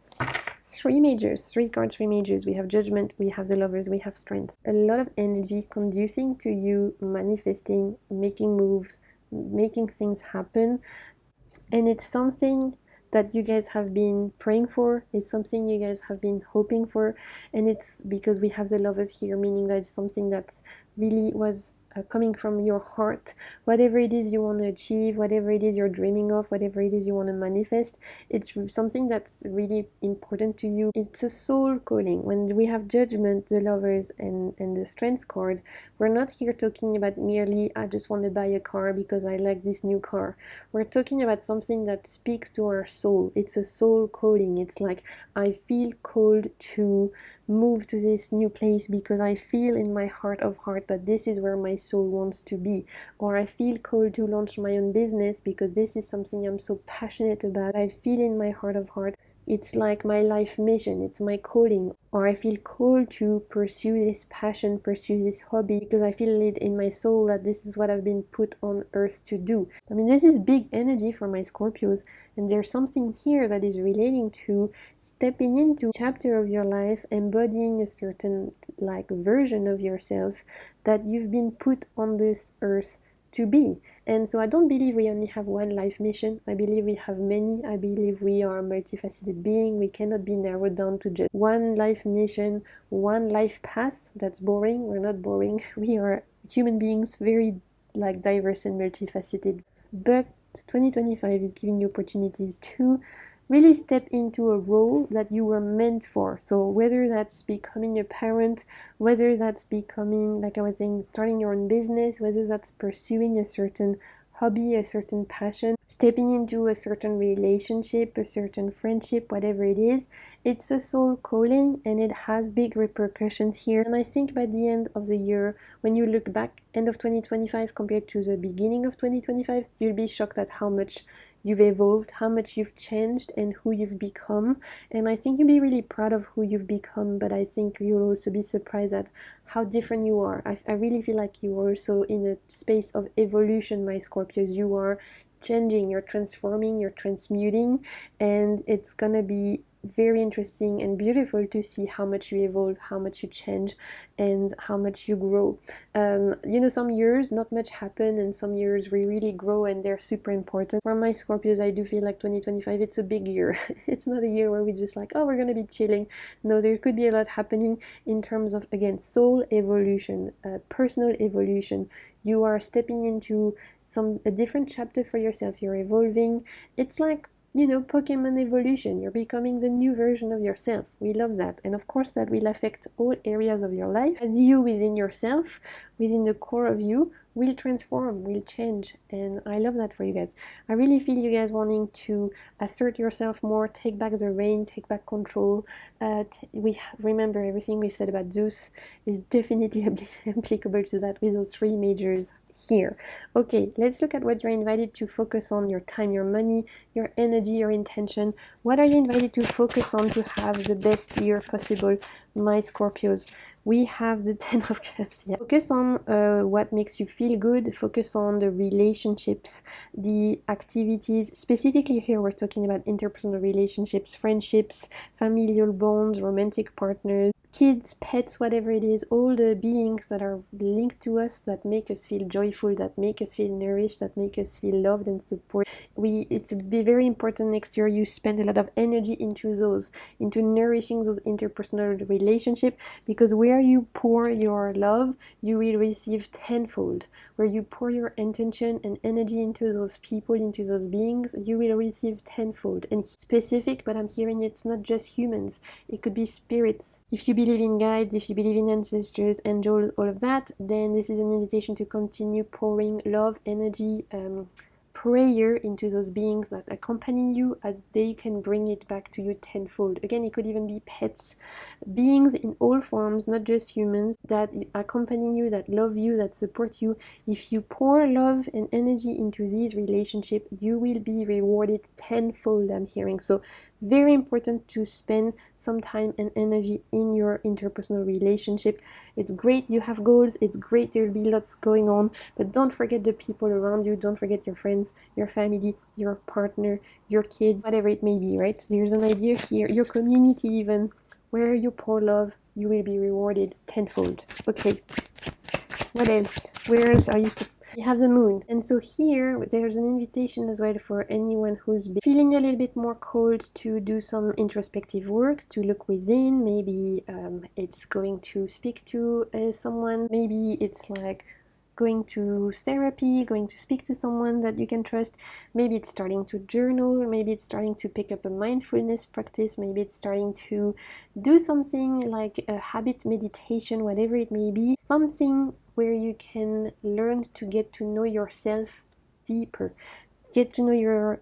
3 majors, 3 cards, 3 majors. We have Judgment, we have the Lovers, we have strength. A lot of energy conducing to you manifesting, making moves, making things happen. And it's something that you guys have been praying for, it's something you guys have been hoping for, and it's because we have the Lovers here, meaning that it's something that's really was coming from your heart. Whatever it is you want to achieve, whatever it is you're dreaming of, whatever it is you want to manifest, it's something that's really important to you. It's a soul calling. When we have Judgment, the Lovers, and the Strength card, we're not here talking about merely I just want to buy a car because I like this new car. We're talking about something that speaks to our soul. It's a soul calling. It's like I feel called to move to this new place because I feel in my heart of heart that this is where my soul wants to be, or I feel called to launch my own business because this is something I'm so passionate about. I feel in my heart of heart it's like my life mission, it's my calling, or I feel called to pursue this passion, pursue this hobby because I feel it in my soul that this is what I've been put on earth to do. I mean, this is big energy for my Scorpios, and there's something here that is relating to stepping into a chapter of your life, embodying a certain like version of yourself that you've been put on this earth to be. And so I don't believe we only have one life mission. I believe we have many. I believe we are a multifaceted being. We cannot be narrowed down to just one life mission, one life path. That's boring. We're not boring. We are human beings, very like diverse and multifaceted. But 2025 is giving you opportunities to really step into a role that you were meant for. So whether that's becoming a parent, whether that's becoming, like I was saying, starting your own business, whether that's pursuing a certain hobby, a certain passion, stepping into a certain relationship, a certain friendship, whatever it is, it's a soul calling and it has big repercussions here. And I think by the end of the year, when you look back, end of 2025 compared to the beginning of 2025, you'll be shocked at how much you've evolved, how much you've changed, and who you've become. And I think you'll be really proud of who you've become, but I think you'll also be surprised at how different you are. I really feel like you're also in a space of evolution, my Scorpios. You are changing, you're transforming, you're transmuting, and it's gonna be very interesting and beautiful to see how much you evolve, how much you change, and how much you grow. You know, some years not much happen, and some years we really grow, and they're super important. For my Scorpios, I do feel like 2025, it's a big year. It's not a year where we just like, oh, we're gonna be chilling. No, there could be a lot happening in terms of, again, soul evolution, personal evolution. You are stepping into a different chapter for yourself. You're evolving. It's like, you know, Pokemon evolution. You're becoming the new version of yourself. We love that. And of course, that will affect all areas of your life. As you within yourself, within the core of you, will transform, will change. And I love that for you guys. I really feel you guys wanting to assert yourself more, take back the reign, take back control. We remember everything we've said about Zeus is definitely applicable to that with those three majors here. Okay, let's look at what you're invited to focus on: your time, your money, your energy, your intention. What are you invited to focus on to have the best year possible, my Scorpios? We have the Ten of Cups here. Focus on what makes you feel good. Focus on the relationships, the activities. Specifically here, we're talking about interpersonal relationships, friendships, familial bonds, romantic partners, kids, pets, whatever it is, all the beings that are linked to us, that make us feel joyful, that make us feel nourished, that make us feel loved and supported. It's be very important next year you spend a lot of energy into those, into nourishing those interpersonal relationships, because where you pour your love, you will receive tenfold. Where you pour your intention and energy into those people, into those beings, you will receive tenfold. And specific, but I'm hearing it's not just humans, it could be spirits. If you believe in guides, if you believe in ancestors, angels, all of that, then this is an invitation to continue pouring love, energy, prayer into those beings that accompany you, as they can bring it back to you tenfold. Again, it could even be pets, beings in all forms, not just humans, that accompany you, that love you, that support you. If you pour love and energy into these relationships, you will be rewarded tenfold, I'm hearing. So very important to spend some time and energy in your interpersonal relationship. It's great you have goals, it's great there'll be lots going on, but don't forget the people around you, don't forget your friends, your family, your partner, your kids, whatever it may be, right? There's an idea here, your community even, where you pour love, you will be rewarded tenfold. Okay, what else? Where else are you you have the moon, and so here there's an invitation as well for anyone who's been feeling a little bit more cold to do some introspective work, to look within. Maybe it's going to speak to someone, maybe it's like going to therapy, going to speak to someone that you can trust. Maybe it's starting to journal, maybe it's starting to pick up a mindfulness practice, maybe it's starting to do something like a habit meditation, whatever it may be, something where you can learn to get to know yourself deeper, get to know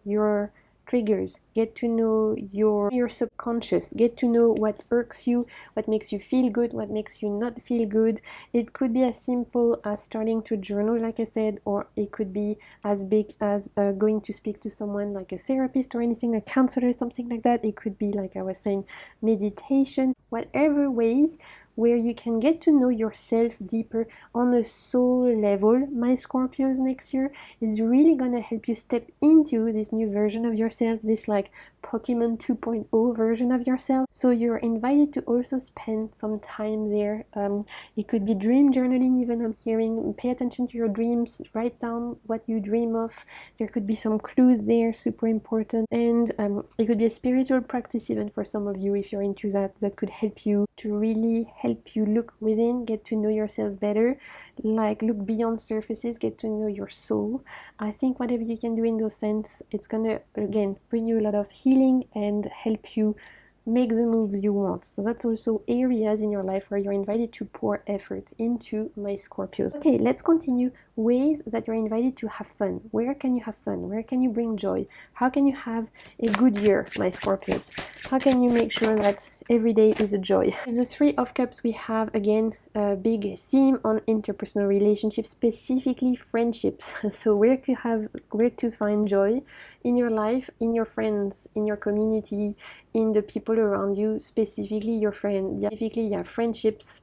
your triggers, get to know your subconscious, get to know what irks you, what makes you feel good, what makes you not feel good. It could be as simple as starting to journal, like I said, or it could be as big as going to speak to someone like a therapist or anything, a counselor, something like that. It could be, like I was saying, meditation, whatever ways where you can get to know yourself deeper on a soul level, my Scorpios, next year is really gonna help you step into this new version of yourself, this like Pokemon 2.0 version of yourself. So you're invited to also spend some time there. It could be dream journaling even, I'm hearing. Pay attention to your dreams, write down what you dream of. There could be some clues there, super important. And it could be a spiritual practice even for some of you if you're into that. That could help you to really help you look within, get to know yourself better, like look beyond surfaces, get to know your soul. I think whatever you can do in those sense, it's gonna again bring you a lot of healing and help you make the moves you want. So that's also areas in your life where you're invited to pour effort into, my Scorpios. Okay, let's continue. Ways that you're invited to have fun. Where can you have fun? Where can you bring joy? How can you have a good year, my Scorpios? How can you make sure that every day is a joy? With the Three of Cups, we have again a big theme on interpersonal relationships, specifically friendships. So where to find joy in your life, in your friends, in your community, in the people around you, specifically your friend, specifically friendships.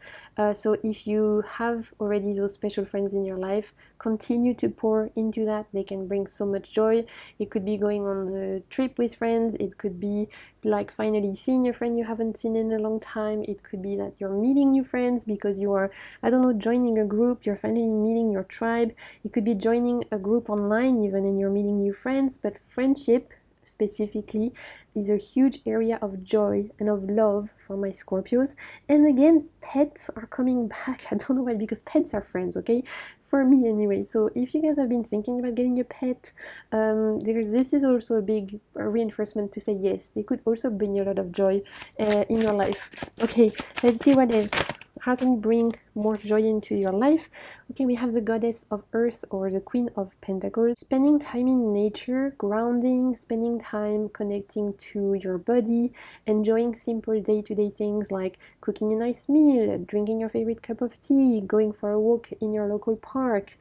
So if you have already those special friends in your life, continue to pour into that. They can bring so much joy. It could be going on a trip with friends, it could be like finally seeing a friend you haven't seen in a long time, it could be that you're meeting new friends because you are, I don't know, joining a group, you're finally meeting your tribe. It could be joining a group online even and you're meeting new friends. But friendship specifically is a huge area of joy and of love for my Scorpios. And again, pets are coming back. I don't know why, because pets are friends, okay, for me anyway. So if you guys have been thinking about getting a pet, this is also a big reinforcement to say yes, they could also bring you a lot of joy in your life. Okay, let's see what else. How can you bring more joy into your life? Okay, we have the goddess of earth, or the queen of pentacles. Spending time in nature, grounding, spending time connecting to your body, enjoying simple day-to-day things like cooking a nice meal, drinking your favorite cup of tea, going for a walk in your local park,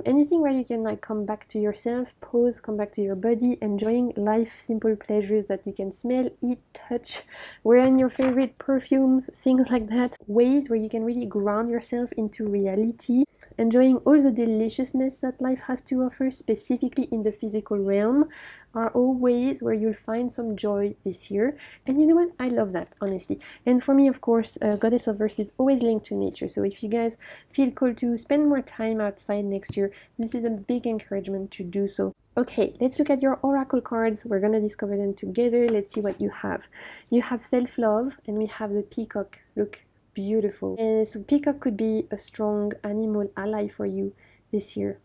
anything where you can like come back to yourself, pause, come back to your body, enjoying life, simple pleasures that you can smell, eat, touch, wearing your favorite perfumes, things like that. Ways where you can really ground yourself into reality, enjoying all the deliciousness that life has to offer, specifically in the physical realm, are all ways where you'll find some joy this year. And you know what? I love that, honestly. And for me, of course, Goddess of Earth is always linked to nature. So if you guys feel called to spend more time outside next year, this is a big encouragement to do so. Okay, let's look at your oracle cards. We're gonna discover them together. Let's see what you have. You have self-love, and we have the peacock. Look, beautiful. And so peacock could be a strong animal ally for you this year.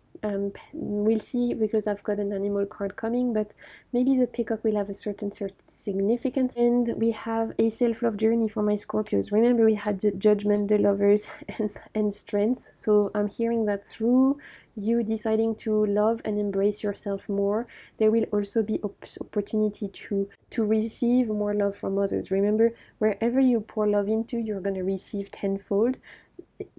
We'll see, because I've got an animal card coming, but maybe the peacock will have a certain significance. And we have a self-love journey for my Scorpios. Remember, we had the judgment, the lovers, and strengths. So I'm hearing that through you deciding to love and embrace yourself more, there will also be opportunity to receive more love from others. Remember, wherever you pour love into, you're going to receive tenfold.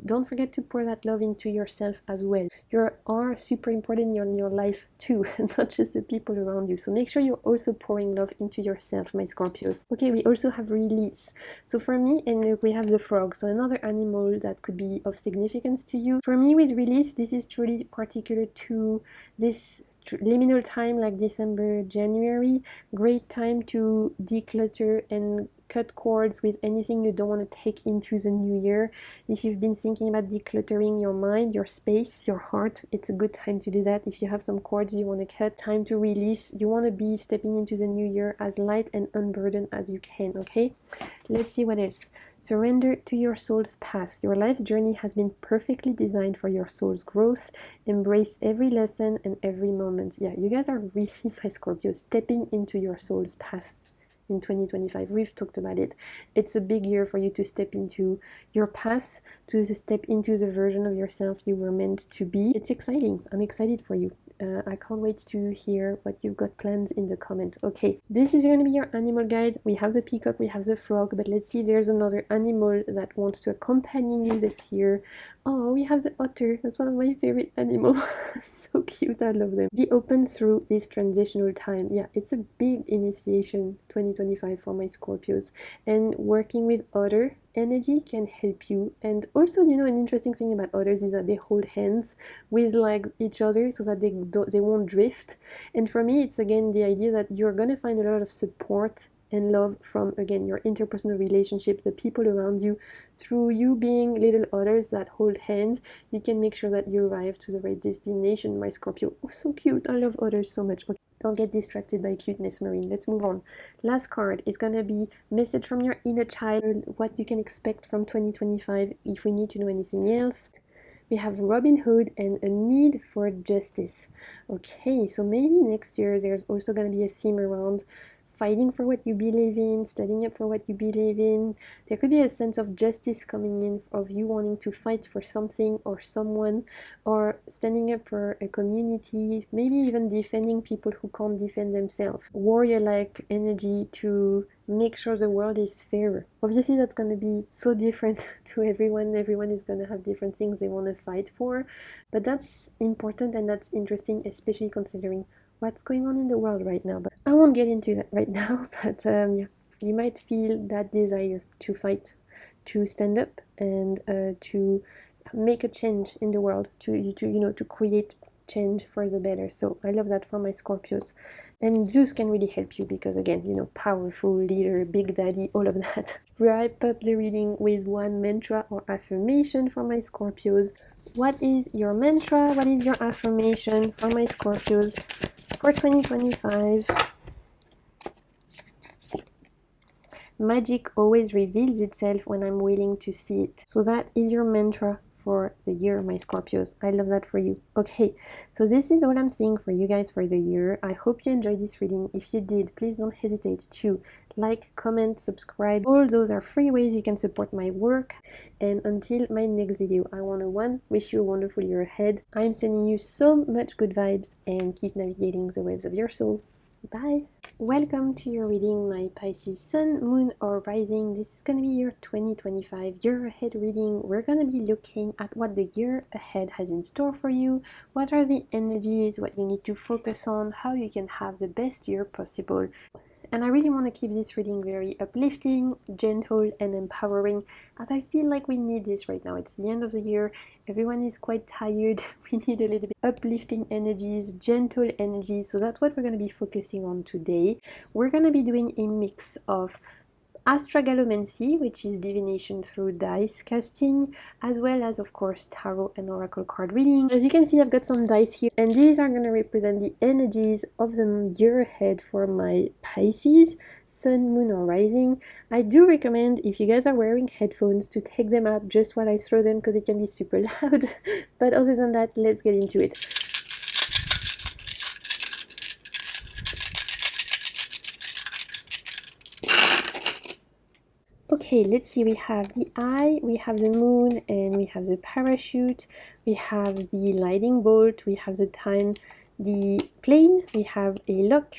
Don't forget to pour that love into yourself as well. You are super important in your life too, not just the people around you. So make sure you're also pouring love into yourself, my Scorpios. Okay, we also have release. So for me, and we have the frog, so another animal that could be of significance to you. For me, with release, this is truly particular to this liminal time, like December, January. Great time to declutter and cut cords with anything you don't want to take into the new year. If you've been thinking about decluttering your mind, your space, your heart, it's a good time to do that. If you have some cords you want to cut, time to release. You want to be stepping into the new year as light and unburdened as you can. Okay, let's see what else. Surrender to your soul's past. Your life's journey has been perfectly designed for your soul's growth. Embrace every lesson and every moment. Yeah, you guys are really, my Scorpio, stepping into your soul's past in 2025. We've talked about it. It's a big year for you to step into your past, to step into the version of yourself you were meant to be. It's exciting. I'm excited for you. I can't wait to hear what you've got planned in the comment. Okay, this is going to be your animal guide. We have the peacock, we have the frog, but let's see if there's another animal that wants to accompany you this year. Oh, we have the otter. That's one of my favorite animals. So cute. I love them. Be open through this transitional time. Yeah, it's a big initiation 2025 for my Scorpios, and working with otter energy can help you. And also, you know, an interesting thing about otters is that they hold hands with like each other so that they won't drift. And for me, it's again the idea that you're gonna find a lot of support and love from, again, your interpersonal relationship, the people around you. Through you being little otters that hold hands, you can make sure that you arrive to the right destination, my Scorpio. Oh, so cute. I love otters so much. Okay, don't get distracted by cuteness, Marine. Let's move on. Last card is gonna be message from your inner child, what you can expect from 2025 if we need to know anything else. We have Robin Hood and a need for justice. Okay, so maybe next year there's also gonna be a theme around fighting for what you believe in, standing up for what you believe in. There could be a sense of justice coming in, of you wanting to fight for something or someone, or standing up for a community, maybe even defending people who can't defend themselves. Warrior-like energy to make sure the world is fairer. Obviously that's going to be so different to everyone. Everyone is going to have different things they want to fight for, but that's important and that's interesting, especially considering what's going on in the world right now. But I won't get into that right now, but yeah, you might feel that desire to fight, to stand up, and to make a change in the world, to create change for the better. So I love that for my Scorpios. And Zeus can really help you because, again, powerful leader, big daddy, all of that. Wrap up the reading with one mantra or affirmation for my Scorpios. What is your mantra? What is your affirmation for my Scorpios for 2025? Magic always reveals itself when I'm willing to see it. So that is your mantra for the year, my Scorpios. I love that for you. Okay, so this is all I'm seeing for you guys for the year. I hope you enjoyed this reading. If you did, please don't hesitate to like, comment, subscribe. All those are free ways you can support my work. And until my next video, I want to wish you a wonderful year ahead. I'm sending you so much good vibes and keep navigating the waves of your soul. Bye! Welcome to your reading, my Pisces Sun, Moon, or Rising. This is going to be your 2025 year ahead reading. We're going to be looking at what the year ahead has in store for you, what are the energies, what you need to focus on, how you can have the best year possible. And I really want to keep this reading very uplifting, gentle, and empowering, as I feel like we need this right now. It's the end of the year, everyone is quite tired, we need a little bit uplifting energies, gentle energies, so that's what we're going to be focusing on today. We're going to be doing a mix of astrogalomancy, which is divination through dice casting, as well as, of course, tarot and oracle card reading. As you can see, I've got some dice here, and these are going to represent the energies of the year ahead for my Pisces, Sun, Moon, or Rising. I do recommend, if you guys are wearing headphones, to take them out just while I throw them, because it can be super loud. But other than that, let's get into it. Okay, let's see, we have the eye, we have the moon, and we have the parachute, we have the lightning bolt, we have the time, the plane, we have a lock,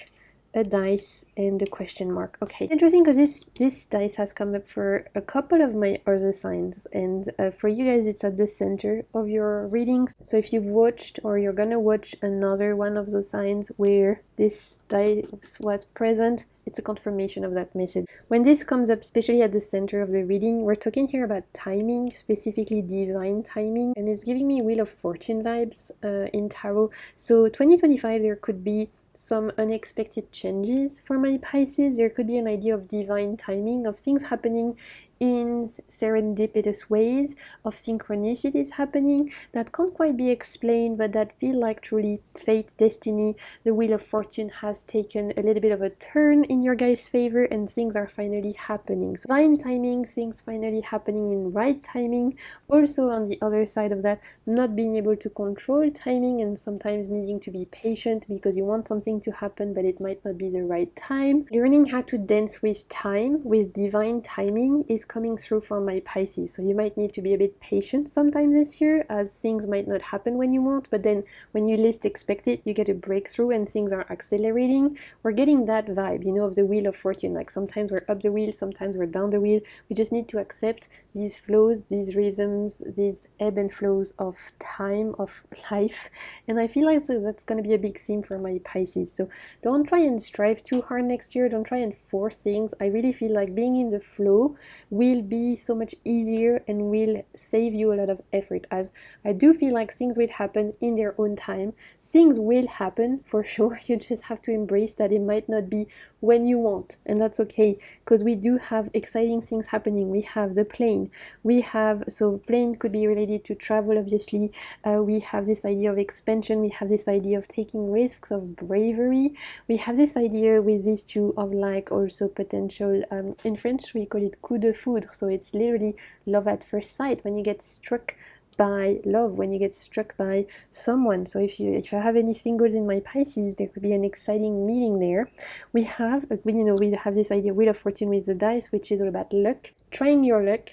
a dice, and the question mark. Okay, interesting because this dice has come up for a couple of my other signs, and for you guys it's at the center of your readings. So if you've watched or you're gonna watch another one of those signs where this dice was present, it's a confirmation of that message. When this comes up, especially at the center of the reading, we're talking here about timing, specifically divine timing, and it's giving me Wheel of Fortune vibes in tarot. So 2025, there could be some unexpected changes for my Pisces. There could be an idea of divine timing, of things happening in serendipitous ways, of synchronicities happening that can't quite be explained, but that feel like truly fate, destiny. The Wheel of Fortune has taken a little bit of a turn in your guys' favor, and things are finally happening. So divine timing, things finally happening in right timing. Also on the other side of that, not being able to control timing and sometimes needing to be patient because you want something to happen but it might not be the right time. Learning how to dance with time, with divine timing, is coming through for my Pisces. So you might need to be a bit patient sometime this year, as things might not happen when you want, but then when you least expect it, you get a breakthrough and things are accelerating. We're getting that vibe, of the Wheel of Fortune. Like sometimes we're up the wheel, sometimes we're down the wheel. We just need to accept these flows, these rhythms, these ebb and flows of time, of life. And I feel like that's going to be a big theme for my Pisces. So don't try and strive too hard next year. Don't try and force things. I really feel like being in the flow will be so much easier and will save you a lot of effort, as I do feel like things will happen in their own time. Things will happen for sure. You just have to embrace that it might not be when you want, and that's okay, because we do have exciting things happening. We have the plane, so plane could be related to travel, obviously. We have this idea of expansion, we have this idea of taking risks, of bravery. We have this idea with these two of like also potential, in French we call it coup de foudre, so it's literally love at first sight, when you get struck by love, when you get struck by someone. So if I have any singles in my Pisces, there could be an exciting meeting there. We have, we have this idea, Wheel of Fortune with the dice, which is all about luck, trying your luck,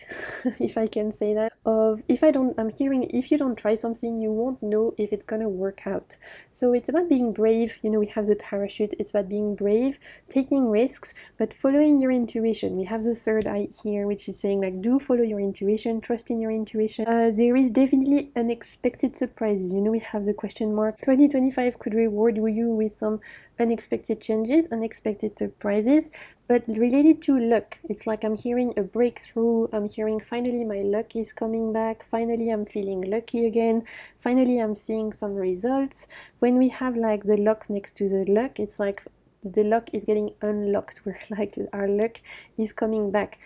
if I can say that. I'm hearing, if you don't try something, you won't know if it's gonna work out. So it's about being brave. We have the parachute. It's about being brave, taking risks, but following your intuition. We have the third eye here, which is saying like, do follow your intuition, trust in your intuition. There is definitely unexpected surprises. We have the question mark. 2025 could reward you with some unexpected changes, unexpected surprises, but related to luck. It's like I'm hearing a breakthrough. I'm hearing finally my luck is coming back. Finally I'm feeling lucky again. Finally I'm seeing some results. When we have like the luck next to the luck, it's like the luck is getting unlocked. We're like, our luck is coming back,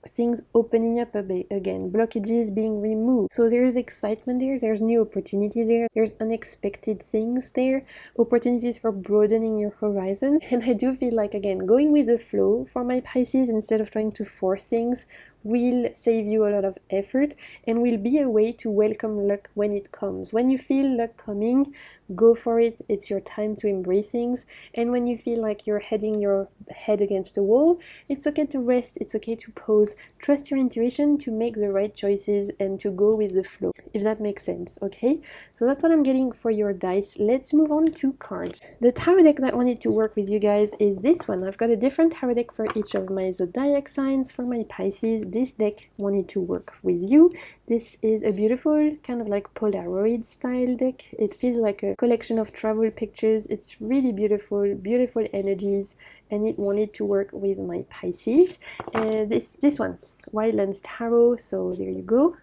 things opening up a bit again, blockages being removed. So there's excitement there, there's new opportunities there, there's unexpected things there, opportunities for broadening your horizon. And I do feel like, again, going with the flow for my Pisces instead of trying to force things will save you a lot of effort and will be a way to welcome luck when it comes. When you feel luck coming, go for it. It's your time to embrace things. And when you feel like you're heading your head against the wall, it's okay to rest, it's okay to pause. Trust your intuition to make the right choices and to go with the flow, if that makes sense. Okay, so that's what I'm getting for your dice. Let's move on to cards. The tarot deck that wanted to work with you guys is this one. I've got a different tarot deck for each of my zodiac signs. For my Pisces, this deck wanted to work with you. This is a beautiful kind of like Polaroid style deck. It feels like a collection of travel pictures. It's really beautiful, beautiful energies, and it wanted to work with my Pisces. This one, Wildlands Tarot. So there you go.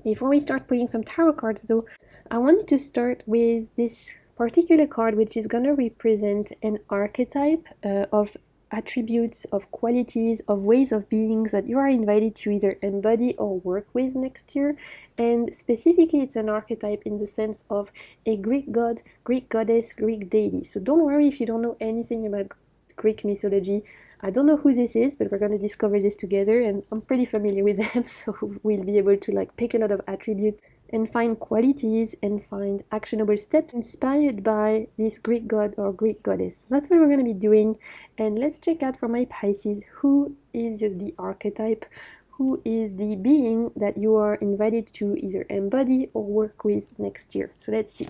Before we start putting some tarot cards though, I wanted to start with this particular card, which is going to represent an archetype of attributes, of qualities, of ways of beings that you are invited to either embody or work with next year. And specifically, it's an archetype in the sense of a Greek god, Greek goddess, Greek deity. So don't worry if you don't know anything about Greek mythology. I don't know who this is, but we're going to discover this together, and I'm pretty familiar with them, so we'll be able to like pick a lot of attributes and find qualities and find actionable steps inspired by this Greek god or Greek goddess. So that's what we're going to be doing. And let's check out for my Pisces, who is just the archetype, who is the being that you are invited to either embody or work with next year. So let's see.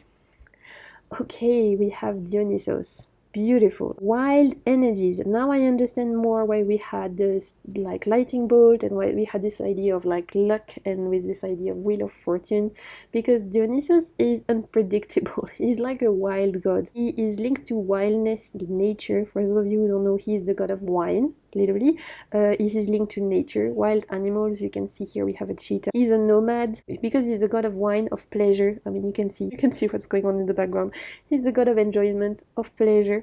Okay, we have Dionysos. Beautiful. Wild energies. Now I understand more why we had this like lightning bolt and why we had this idea of like luck and with this idea of Wheel of Fortune, because Dionysos is unpredictable. He's like a wild god. He is linked to wildness, nature. For those of you who don't know, he is the god of wine, literally. He is linked to nature, wild animals. You can see here we have a cheetah. He's a nomad because he's the god of wine, of pleasure. I mean, you can see what's going on in the background. He's the god of enjoyment, of pleasure,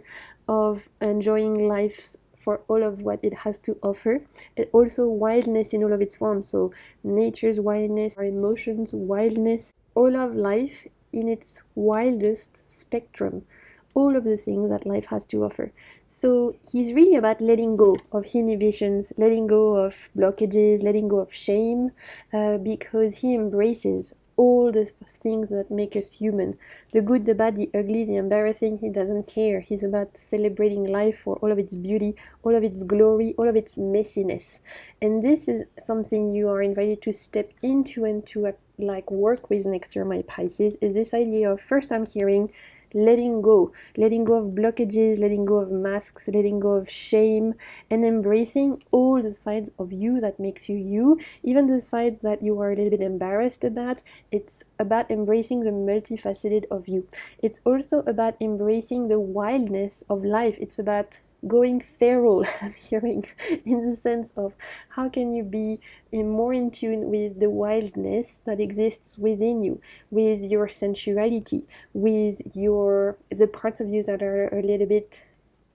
of enjoying life for all of what it has to offer. And also wildness in all of its forms. So nature's wildness, our emotions, wildness, all of life in its wildest spectrum. All of the things that life has to offer. So he's really about letting go of inhibitions, letting go of blockages, letting go of shame, because he embraces all the things that make us human. The good, the bad, the ugly, the embarrassing, he doesn't care. He's about celebrating life for all of its beauty, all of its glory, all of its messiness. And this is something you are invited to step into and to like work with next year, my Pisces, is this idea of, first I'm hearing, letting go of blockages, letting go of masks, letting go of shame, and embracing all the sides of you that makes you you, even the sides that you are a little bit embarrassed about. It's about embracing the multifaceted of you. It's also about embracing the wildness of life. It's about going feral, I'm hearing, in the sense of how can you be more in tune with the wildness that exists within you, with your sensuality, with the parts of you that are a little bit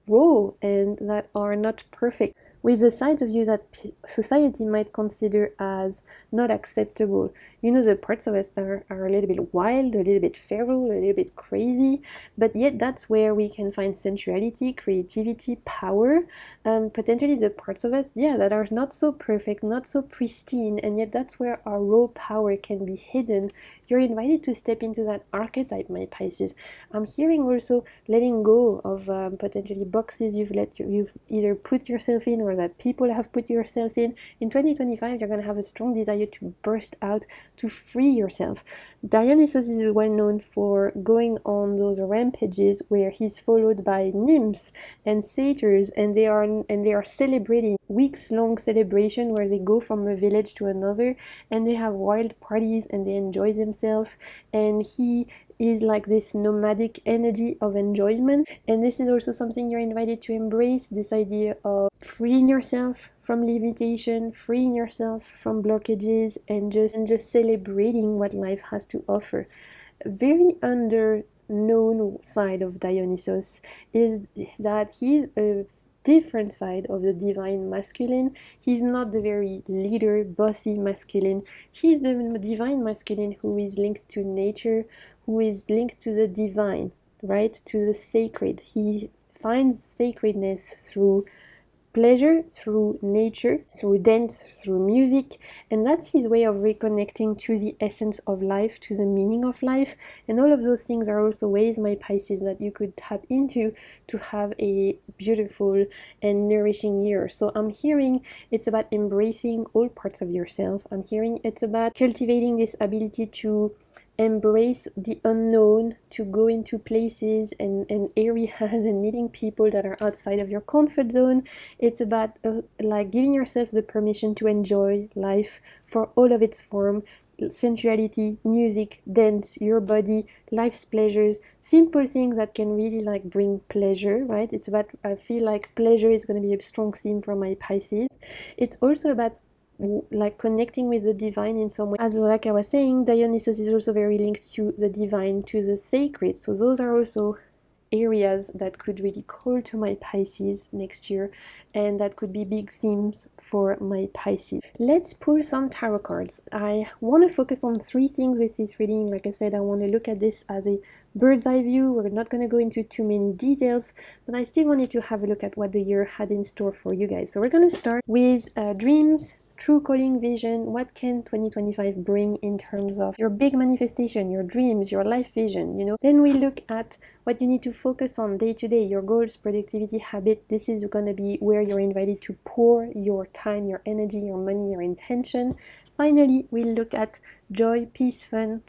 raw and that are not perfect. with the sides of you that society might consider as not acceptable. You know, the parts of us that are a little bit wild, a little bit feral, a little bit crazy, but yet that's where we can find sensuality, creativity, power. Potentially the parts of us, yeah, that are not so perfect, not so pristine, and yet that's where our raw power can be hidden. You're invited to step into that archetype, my Pisces. I'm hearing also letting go of potentially boxes you've either put yourself in or that people have put yourself in. In 2025, you're going to have a strong desire to burst out, to free yourself. Dionysus is well known for going on those rampages where he's followed by nymphs and satyrs, and they are celebrating weeks-long celebration where they go from a village to another and they have wild parties and they enjoy themselves, and he is like this nomadic energy of enjoyment. And this is also something you're invited to embrace, this idea of freeing yourself from limitation, freeing yourself from blockages, and just celebrating what life has to offer. A very underknown side of Dionysus is that he's a different side of the divine masculine. He's not the very leader, bossy masculine. He's the divine masculine who is linked to nature, who is linked to the divine, right? To the sacred. He finds sacredness through pleasure, through nature, through dance, through music, and that's his way of reconnecting to the essence of life, to the meaning of life. And all of those things are also ways, my Pisces, that you could tap into to have a beautiful and nourishing year. So I'm hearing it's about embracing all parts of yourself. I'm hearing it's about cultivating this ability to embrace the unknown, to go into places and areas and meeting people that are outside of your comfort zone. It's about like giving yourself the permission to enjoy life for all of its form: sensuality, music, dance, your body, life's pleasures, simple things that can really like bring pleasure, right? It's about, I feel like pleasure is going to be a strong theme for my Pisces. It's also about like connecting with the divine in some way. As like I was saying, Dionysus is also very linked to the divine, to the sacred. So those are also areas that could really call to my Pisces next year, and that could be big themes for my Pisces. Let's pull some tarot cards. I want to focus on three things with this reading. Like I said, I want to look at this as a bird's eye view. We're not going to go into too many details, but I still wanted to have a look at what the year had in store for you guys. So we're going to start with dreams, true calling, vision. What can 2025 bring in terms of your big manifestation, your dreams, your life vision, you know? Then we look at what you need to focus on day to day, your goals, productivity, habit. This is going to be where you're invited to pour your time, your energy, your money, your intention. Finally, we'll look at joy, peace, fun.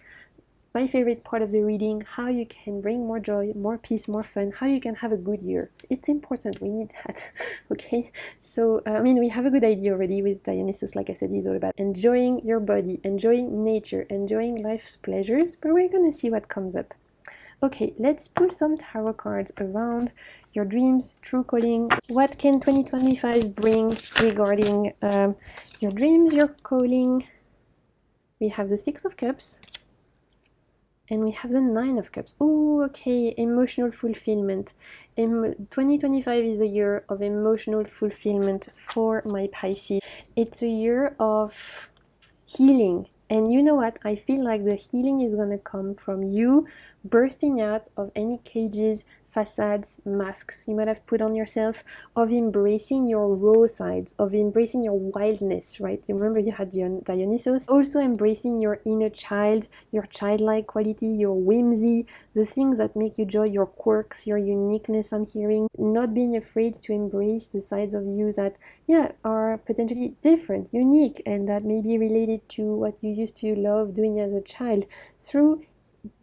My favorite part of the reading: how you can bring more joy, more peace, more fun, how you can have a good year. It's important, we need that. Okay, so I mean, we have a good idea already with Dionysus. Like I said, he's all about enjoying your body, enjoying nature, enjoying life's pleasures, but we're gonna see what comes up. Okay, let's pull some tarot cards around your dreams, true calling. What can 2025 bring regarding your dreams, your calling? We have the Six of Cups, and we have the Nine of Cups. Oh, okay, emotional fulfillment. 2025 is a year of emotional fulfillment for my Pisces. It's a year of healing. And you know what? I feel like the healing is going to come from you bursting out of any cages, facades, masks you might have put on yourself, of embracing your raw sides, of embracing your wildness, right? You remember you had Dionysus. Also embracing your inner child, your childlike quality, your whimsy, the things that make you joy, your quirks, your uniqueness. I'm hearing not being afraid to embrace the sides of you that, yeah, are potentially different, unique, and that may be related to what you used to love doing as a child. Through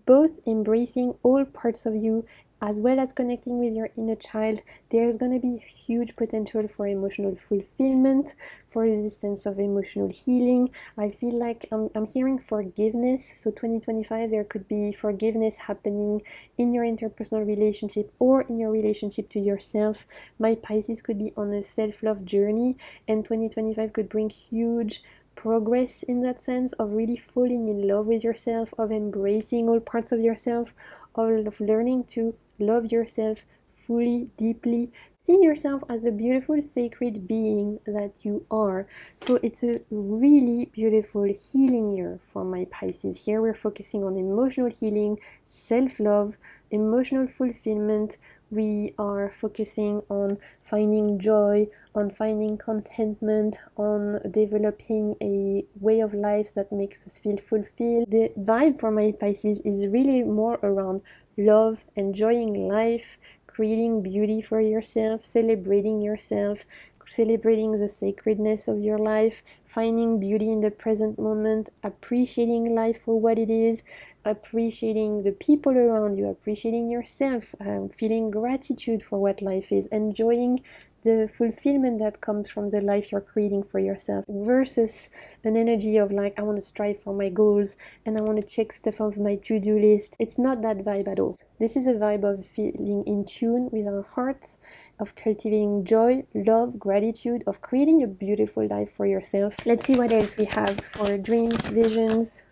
both embracing all parts of you as well as connecting with your inner child, there's going to be huge potential for emotional fulfillment, for this sense of emotional healing. I feel like I'm hearing forgiveness. So 2025, there could be forgiveness happening in your interpersonal relationship or in your relationship to yourself. My Pisces could be on a self-love journey, and 2025 could bring huge progress in that sense of really falling in love with yourself, of embracing all parts of yourself, of learning to love yourself fully, deeply. See yourself as a beautiful, sacred being that you are. So it's a really beautiful healing year for my Pisces. Here we're focusing on emotional healing, self-love, emotional fulfillment. We are focusing on finding joy, on finding contentment, on developing a way of life that makes us feel fulfilled. The vibe for my Pisces is really more around love, enjoying life, creating beauty for yourself, celebrating yourself, celebrating the sacredness of your life, finding beauty in the present moment, appreciating life for what it is, appreciating the people around you, appreciating yourself, feeling gratitude for what life is, enjoying the fulfillment that comes from the life you're creating for yourself, versus an energy of like, I want to strive for my goals and I want to check stuff off my to-do list. It's not that vibe at all. This is a vibe of feeling in tune with our hearts, of cultivating joy, love, gratitude, of creating a beautiful life for yourself. Let's see what else we have for dreams, visions.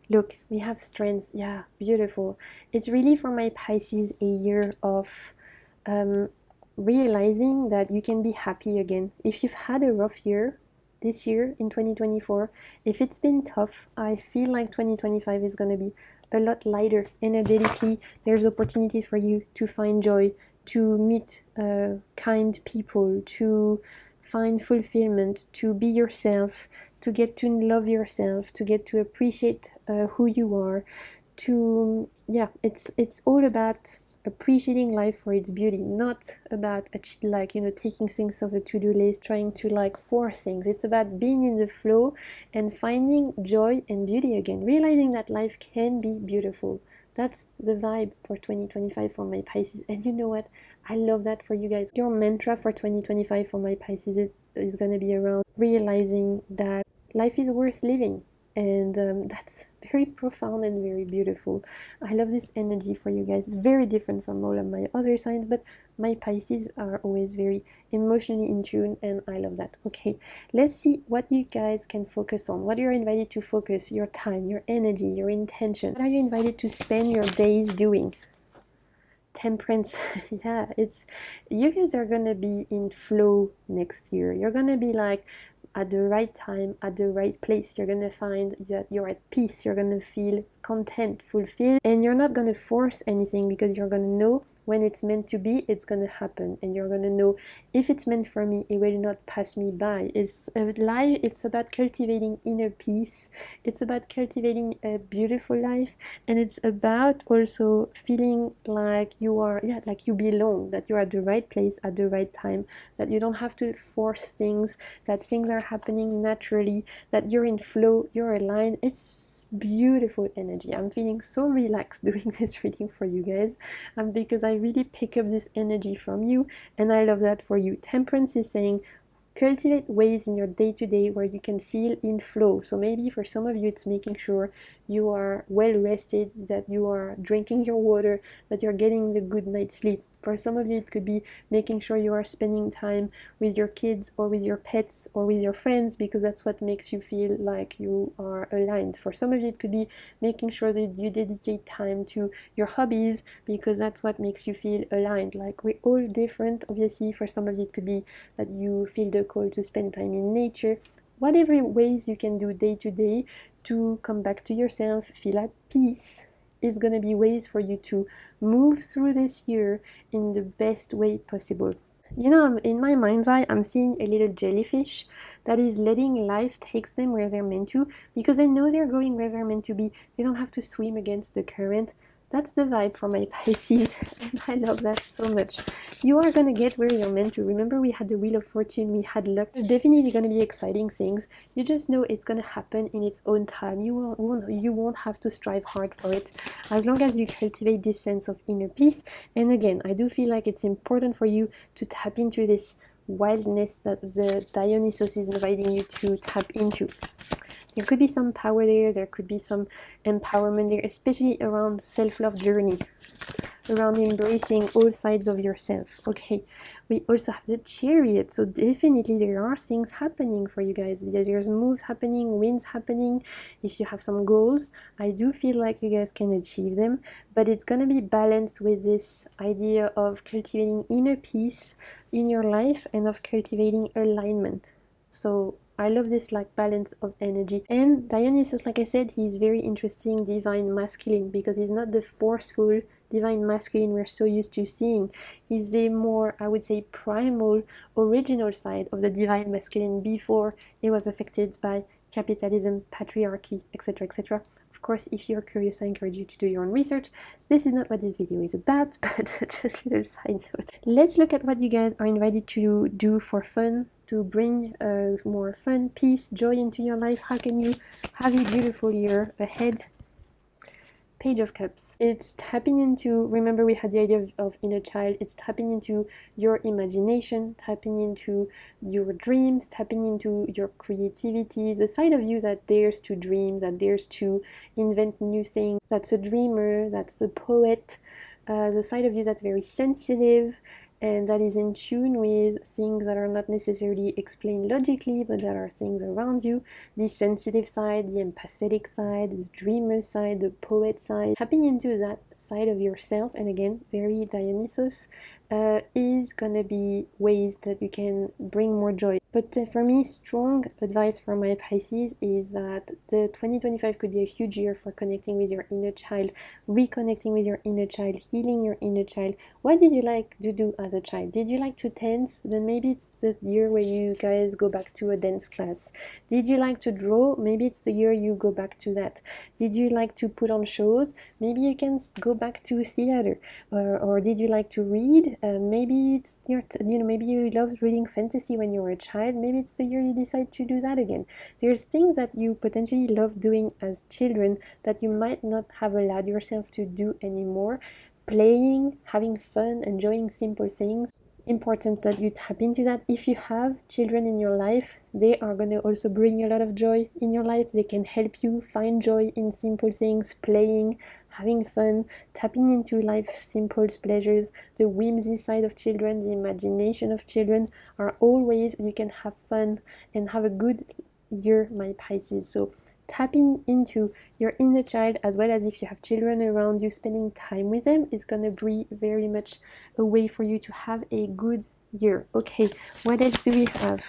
Look, we have strengths. Yeah, beautiful. It's really for my Pisces a year of realizing that you can be happy again. If you've had a rough year this year in 2024, if it's been tough, I feel like 2025 is going to be a lot lighter energetically. There's opportunities for you to find joy, to meet kind people, to find fulfillment, to be yourself, to get to love yourself, to get to appreciate who you are, to, yeah, it's all about appreciating life for its beauty, not about like, you know, taking things off a to-do list, trying to like force things. It's about being in the flow and finding joy and beauty again, realizing that life can be beautiful. That's the vibe for 2025 for my Pisces. And you know what? I love that for you guys. Your mantra for 2025 for my Pisces is going to be around realizing that life is worth living. And that's very profound and very beautiful. I love this energy for you guys. It's very different from all of my other signs, but my Pisces are always very emotionally in tune, and I love that. Okay, let's see what you guys can focus on, what you're invited to focus your time, your energy, your intention. What are you invited to spend your days doing? Temperance. Yeah, it's, you guys are gonna be in flow next year. You're gonna be like at the right time, at the right place. You're gonna find that you're at peace. You're gonna feel content, fulfilled, and you're not gonna force anything, because you're gonna know when it's meant to be, it's gonna happen, and you're gonna know if it's meant for me, it will not pass me by. It's a life. It's about cultivating inner peace. It's about cultivating a beautiful life, and it's about also feeling like you are, yeah, like you belong, that you're at the right place at the right time, that you don't have to force things, that things are happening naturally, that you're in flow, you're aligned. It's beautiful energy. I'm feeling so relaxed doing this reading for you guys, because I really pick up this energy from you, and I love that for you. Temperance is saying cultivate ways in your day-to-day where you can feel in flow. So maybe for some of you it's making sure you are well rested, that you are drinking your water, that you're getting the good night's sleep. For some of you it could be making sure you are spending time with your kids or with your pets or with your friends, because that's what makes you feel like you are aligned. For some of you it could be making sure that you dedicate time to your hobbies, because that's what makes you feel aligned. Like, we're all different. Obviously for some of you it could be that you feel the call to spend time in nature. Whatever ways you can do day to day to come back to yourself, feel at peace, is going to be ways for you to move through this year in the best way possible. You know, in my mind's eye, I'm seeing a little jellyfish that is letting life take them where they're meant to, because they know they're going where they're meant to be. They don't have to swim against the current. That's the vibe for my Pisces, and I love that so much. You are gonna get where you're meant to. Remember, we had the Wheel of Fortune, we had luck. There's definitely gonna be exciting things. You just know it's gonna happen in its own time. You won't have to strive hard for it, as long as you cultivate this sense of inner peace. And again, I do feel like it's important for you to tap into this wildness that the Dionysus is inviting you to tap into. There could be some power there, there could be some empowerment there, especially around self-love journey. around embracing all sides of yourself. Okay, we also have the Chariot, so definitely there are things happening for you guys. There's moves happening, wins happening. If you have some goals, I do feel like you guys can achieve them, but it's gonna be balanced with this idea of cultivating inner peace in your life and of cultivating alignment. So I love this like balance of energy. And Dionysus, like I said, he's very interesting divine masculine, because he's not the forceful divine masculine we're so used to seeing. He's the more, I would say, primal, original side of the divine masculine before it was affected by capitalism, patriarchy, etc., etc. Of course, if you're curious, I encourage you to do your own research. This is not what this video is about, but just a little side note. Let's look at what you guys are invited to do for fun, to bring more fun, peace, joy into your life. How can you have a beautiful year ahead? Page of Cups. It's tapping into, remember we had the idea of inner child, it's tapping into your imagination, tapping into your dreams, tapping into your creativity, the side of you that dares to dream, that dares to invent new things, that's a dreamer, that's the poet, the side of you that's very sensitive, and that is in tune with things that are not necessarily explained logically, but that are things around you. The sensitive side, the empathetic side, the dreamer side, the poet side, tapping into that side of yourself, and again, very Dionysus, is gonna be ways that you can bring more joy. But for me, strong advice from my Pisces is that the 2025 could be a huge year for connecting with your inner child, reconnecting with your inner child, healing your inner child. What did you like to do as a child? Did you like to dance? Then maybe it's the year where you guys go back to a dance class. Did you like to draw? Maybe it's the year you go back to that. Did you like to put on shows? Maybe you can go back to theater. Or did you like to read? Maybe it's your, maybe you loved reading fantasy when you were a child. Maybe it's the year you decide to do that again. There's things that you potentially love doing as children that you might not have allowed yourself to do anymore. Playing, having fun, enjoying simple things. Important that you tap into that. If you have children in your life, they are going to also bring a lot of joy in your life. They can help you find joy in simple things, playing, having fun, tapping into life's simple pleasures. The whimsy side of children, the imagination of children are all ways you can have fun and have a good year, my Pisces. So tapping into your inner child, as well as if you have children around you, spending time with them is going to be very much a way for you to have a good year. Okay, what else do we have?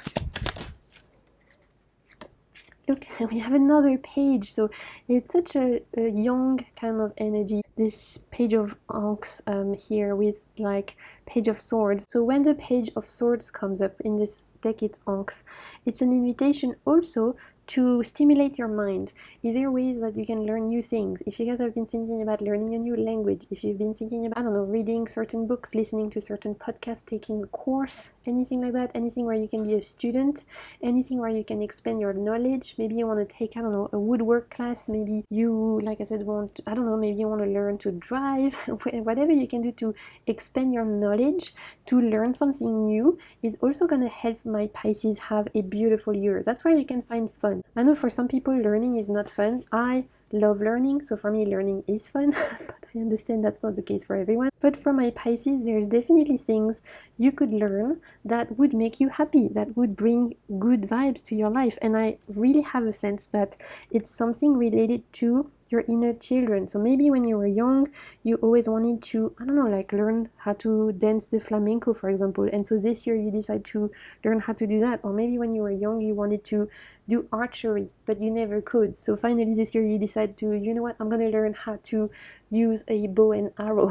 Look, we have another page. So it's such a young kind of energy, this page of Ankhs here with like page of swords. So when the page of swords comes up in this deck, it's Ankhs. It's an invitation also to stimulate your mind. Is there ways that you can learn new things? If you guys have been thinking about learning a new language, if you've been thinking about, I don't know, reading certain books, listening to certain podcasts, taking a course, anything like that, anything where you can be a student, anything where you can expand your knowledge. Maybe you want to take, I don't know, a woodwork class. Maybe you, like I said, I don't know, maybe you want to learn to drive. Whatever you can do to expand your knowledge, to learn something new, is also going to help my Pisces have a beautiful year. That's where you can find fun. I know for some people learning is not fun. I love learning, so for me learning is fun, but I understand that's not the case for everyone. But for my Pisces, there's definitely things you could learn that would make you happy, that would bring good vibes to your life. And I really have a sense that it's something related to your inner children. So maybe when you were young, you always wanted to, I don't know, like learn how to dance the flamenco, for example. And so this year you decide to learn how to do that. Or maybe when you were young, you wanted to do archery, but you never could. So finally this year you decide to, you know what, I'm going to learn how to use a bow and arrow.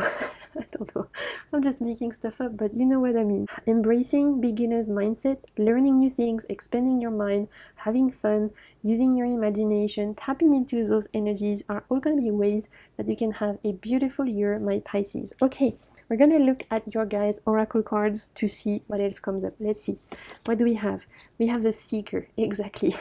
I don't know, I'm just making stuff up, but you know what I mean. Embracing beginner's mindset, learning new things, expanding your mind, having fun, using your imagination, tapping into those energies are all going to be ways that you can have a beautiful year, my Pisces. Okay, we're going to look at your guys' oracle cards to see what else comes up. Let's see. What do we have? We have the Seeker, exactly.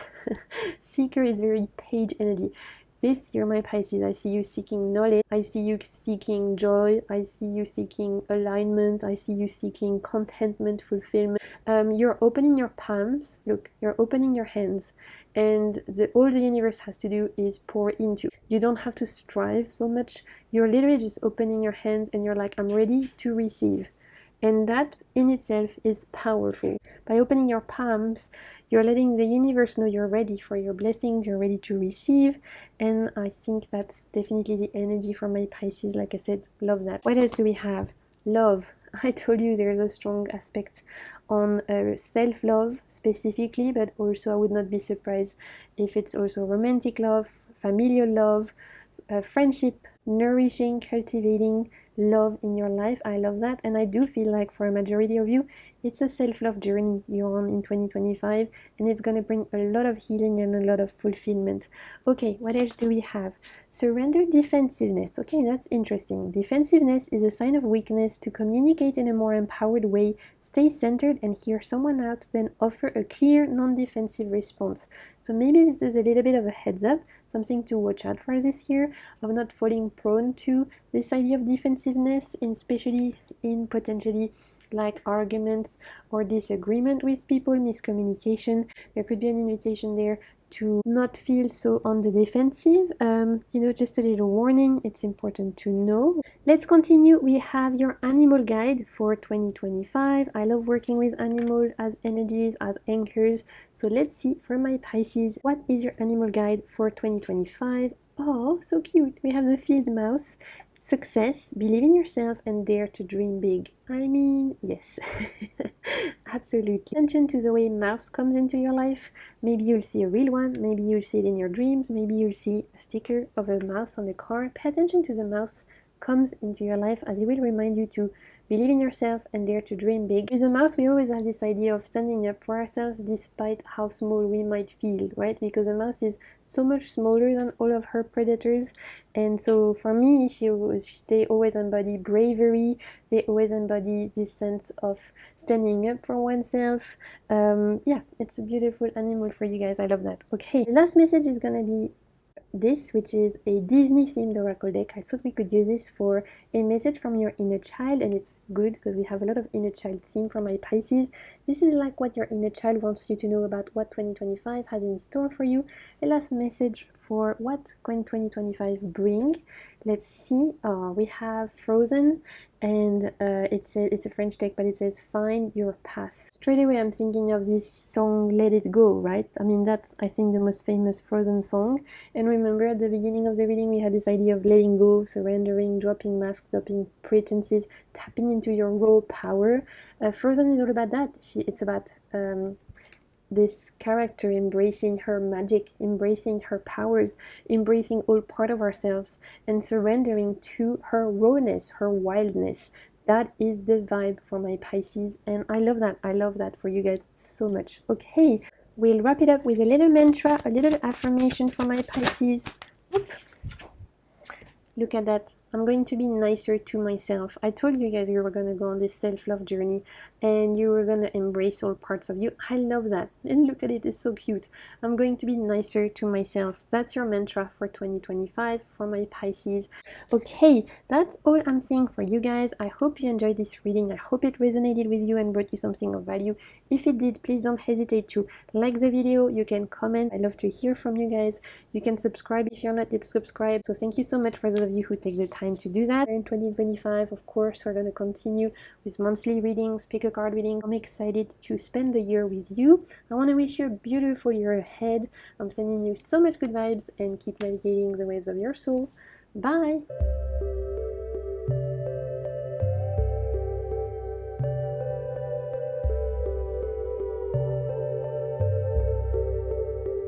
Seeker is very page energy. this year, my Pisces, I see you seeking knowledge, I see you seeking joy, I see you seeking alignment, I see you seeking contentment, fulfillment. You're opening your palms, look, you're opening your hands, and all the universe has to do is pour into. You don't have to strive so much, you're literally just opening your hands and you're like, I'm ready to receive. And that in itself is powerful. By opening your palms, you're letting the universe know you're ready for your blessings, you're ready to receive. And I think that's definitely the energy for my Pisces. Like I said, love that. What else do we have? Love. I told you there's a strong aspect on self-love specifically, but also I would not be surprised if it's also romantic love, familial love, friendship, nourishing, cultivating love in your life. I love that, and I do feel like for a majority of you it's a self-love journey you're on in 2025, and it's going to bring a lot of healing and a lot of fulfillment. Okay, what else do we have? Surrender defensiveness. Okay, that's interesting. Defensiveness is a sign of weakness. To communicate in a more empowered way, stay centered and hear someone out, then offer a clear non-defensive response. So maybe this is a little bit of a heads up, something to watch out for this year, of not falling prone to this idea of defensiveness, especially in potentially like arguments or disagreement with people, miscommunication. There could be an invitation there to not feel so on the defensive. Just a little warning, it's important to know. Let's continue. We have your animal guide for 2025. I love working with animals as energies, as anchors. So let's see for my Pisces, what is your animal guide for 2025? Oh, so cute. We have the field mouse. Success, believe in yourself, and dare to dream big. I mean, yes. Absolutely. Attention to the way mouse comes into your life. Maybe you'll see a real one, maybe you'll see it in your dreams, maybe you'll see a sticker of a mouse on the car. Pay attention to the mouse comes into your life, as it will remind you to believe in yourself and dare to dream big. With a mouse, we always have this idea of standing up for ourselves despite how small we might feel, right? Because a mouse is so much smaller than all of her predators, and so for me, they always embody bravery, they always embody this sense of standing up for oneself. Yeah, it's a beautiful animal for you guys. I love that. Okay, the last message is gonna be this, which is a Disney themed oracle deck. I thought we could use this for a message from your inner child, and it's good because we have a lot of inner child theme for my Pisces. This is like what your inner child wants you to know about what 2025 has in store for you. The last message for what can 2025 bring. Let's see. We have Frozen, and it's a French deck, but it says find your path. Straight away I'm thinking of this song Let It Go, right? I mean, that's I think the most famous Frozen song. And remember at the beginning of the reading we had this idea of letting go, surrendering, dropping masks, dropping pretenses, tapping into your raw power. Frozen is all about that. It's about this character embracing her magic, embracing her powers, embracing all part of ourselves, and surrendering to her rawness, her wildness. That is the vibe for my Pisces, and I love that. I love that for you guys so much. Okay, we'll wrap it up with a little mantra, a little affirmation for my Pisces. Oop. Look at that. I'm going to be nicer to myself. I told you guys you were going to go on this self-love journey and you were going to embrace all parts of you. I love that. And look at it, it's so cute. I'm going to be nicer to myself. That's your mantra for 2025 for my Pisces. Okay, that's all I'm saying for you guys. I hope you enjoyed this reading. I hope it resonated with you and brought you something of value. If it did, please don't hesitate to like the video. You can comment. I love to hear from you guys. You can subscribe if you're not yet subscribed. So thank you so much for those of you who take the time to do that. In 2025, of course, we're going to continue with monthly readings, pick a card reading. I'm excited to spend the year with you. I want to wish you a beautiful year ahead. I'm sending you so much good vibes and keep navigating the waves of your soul. Bye!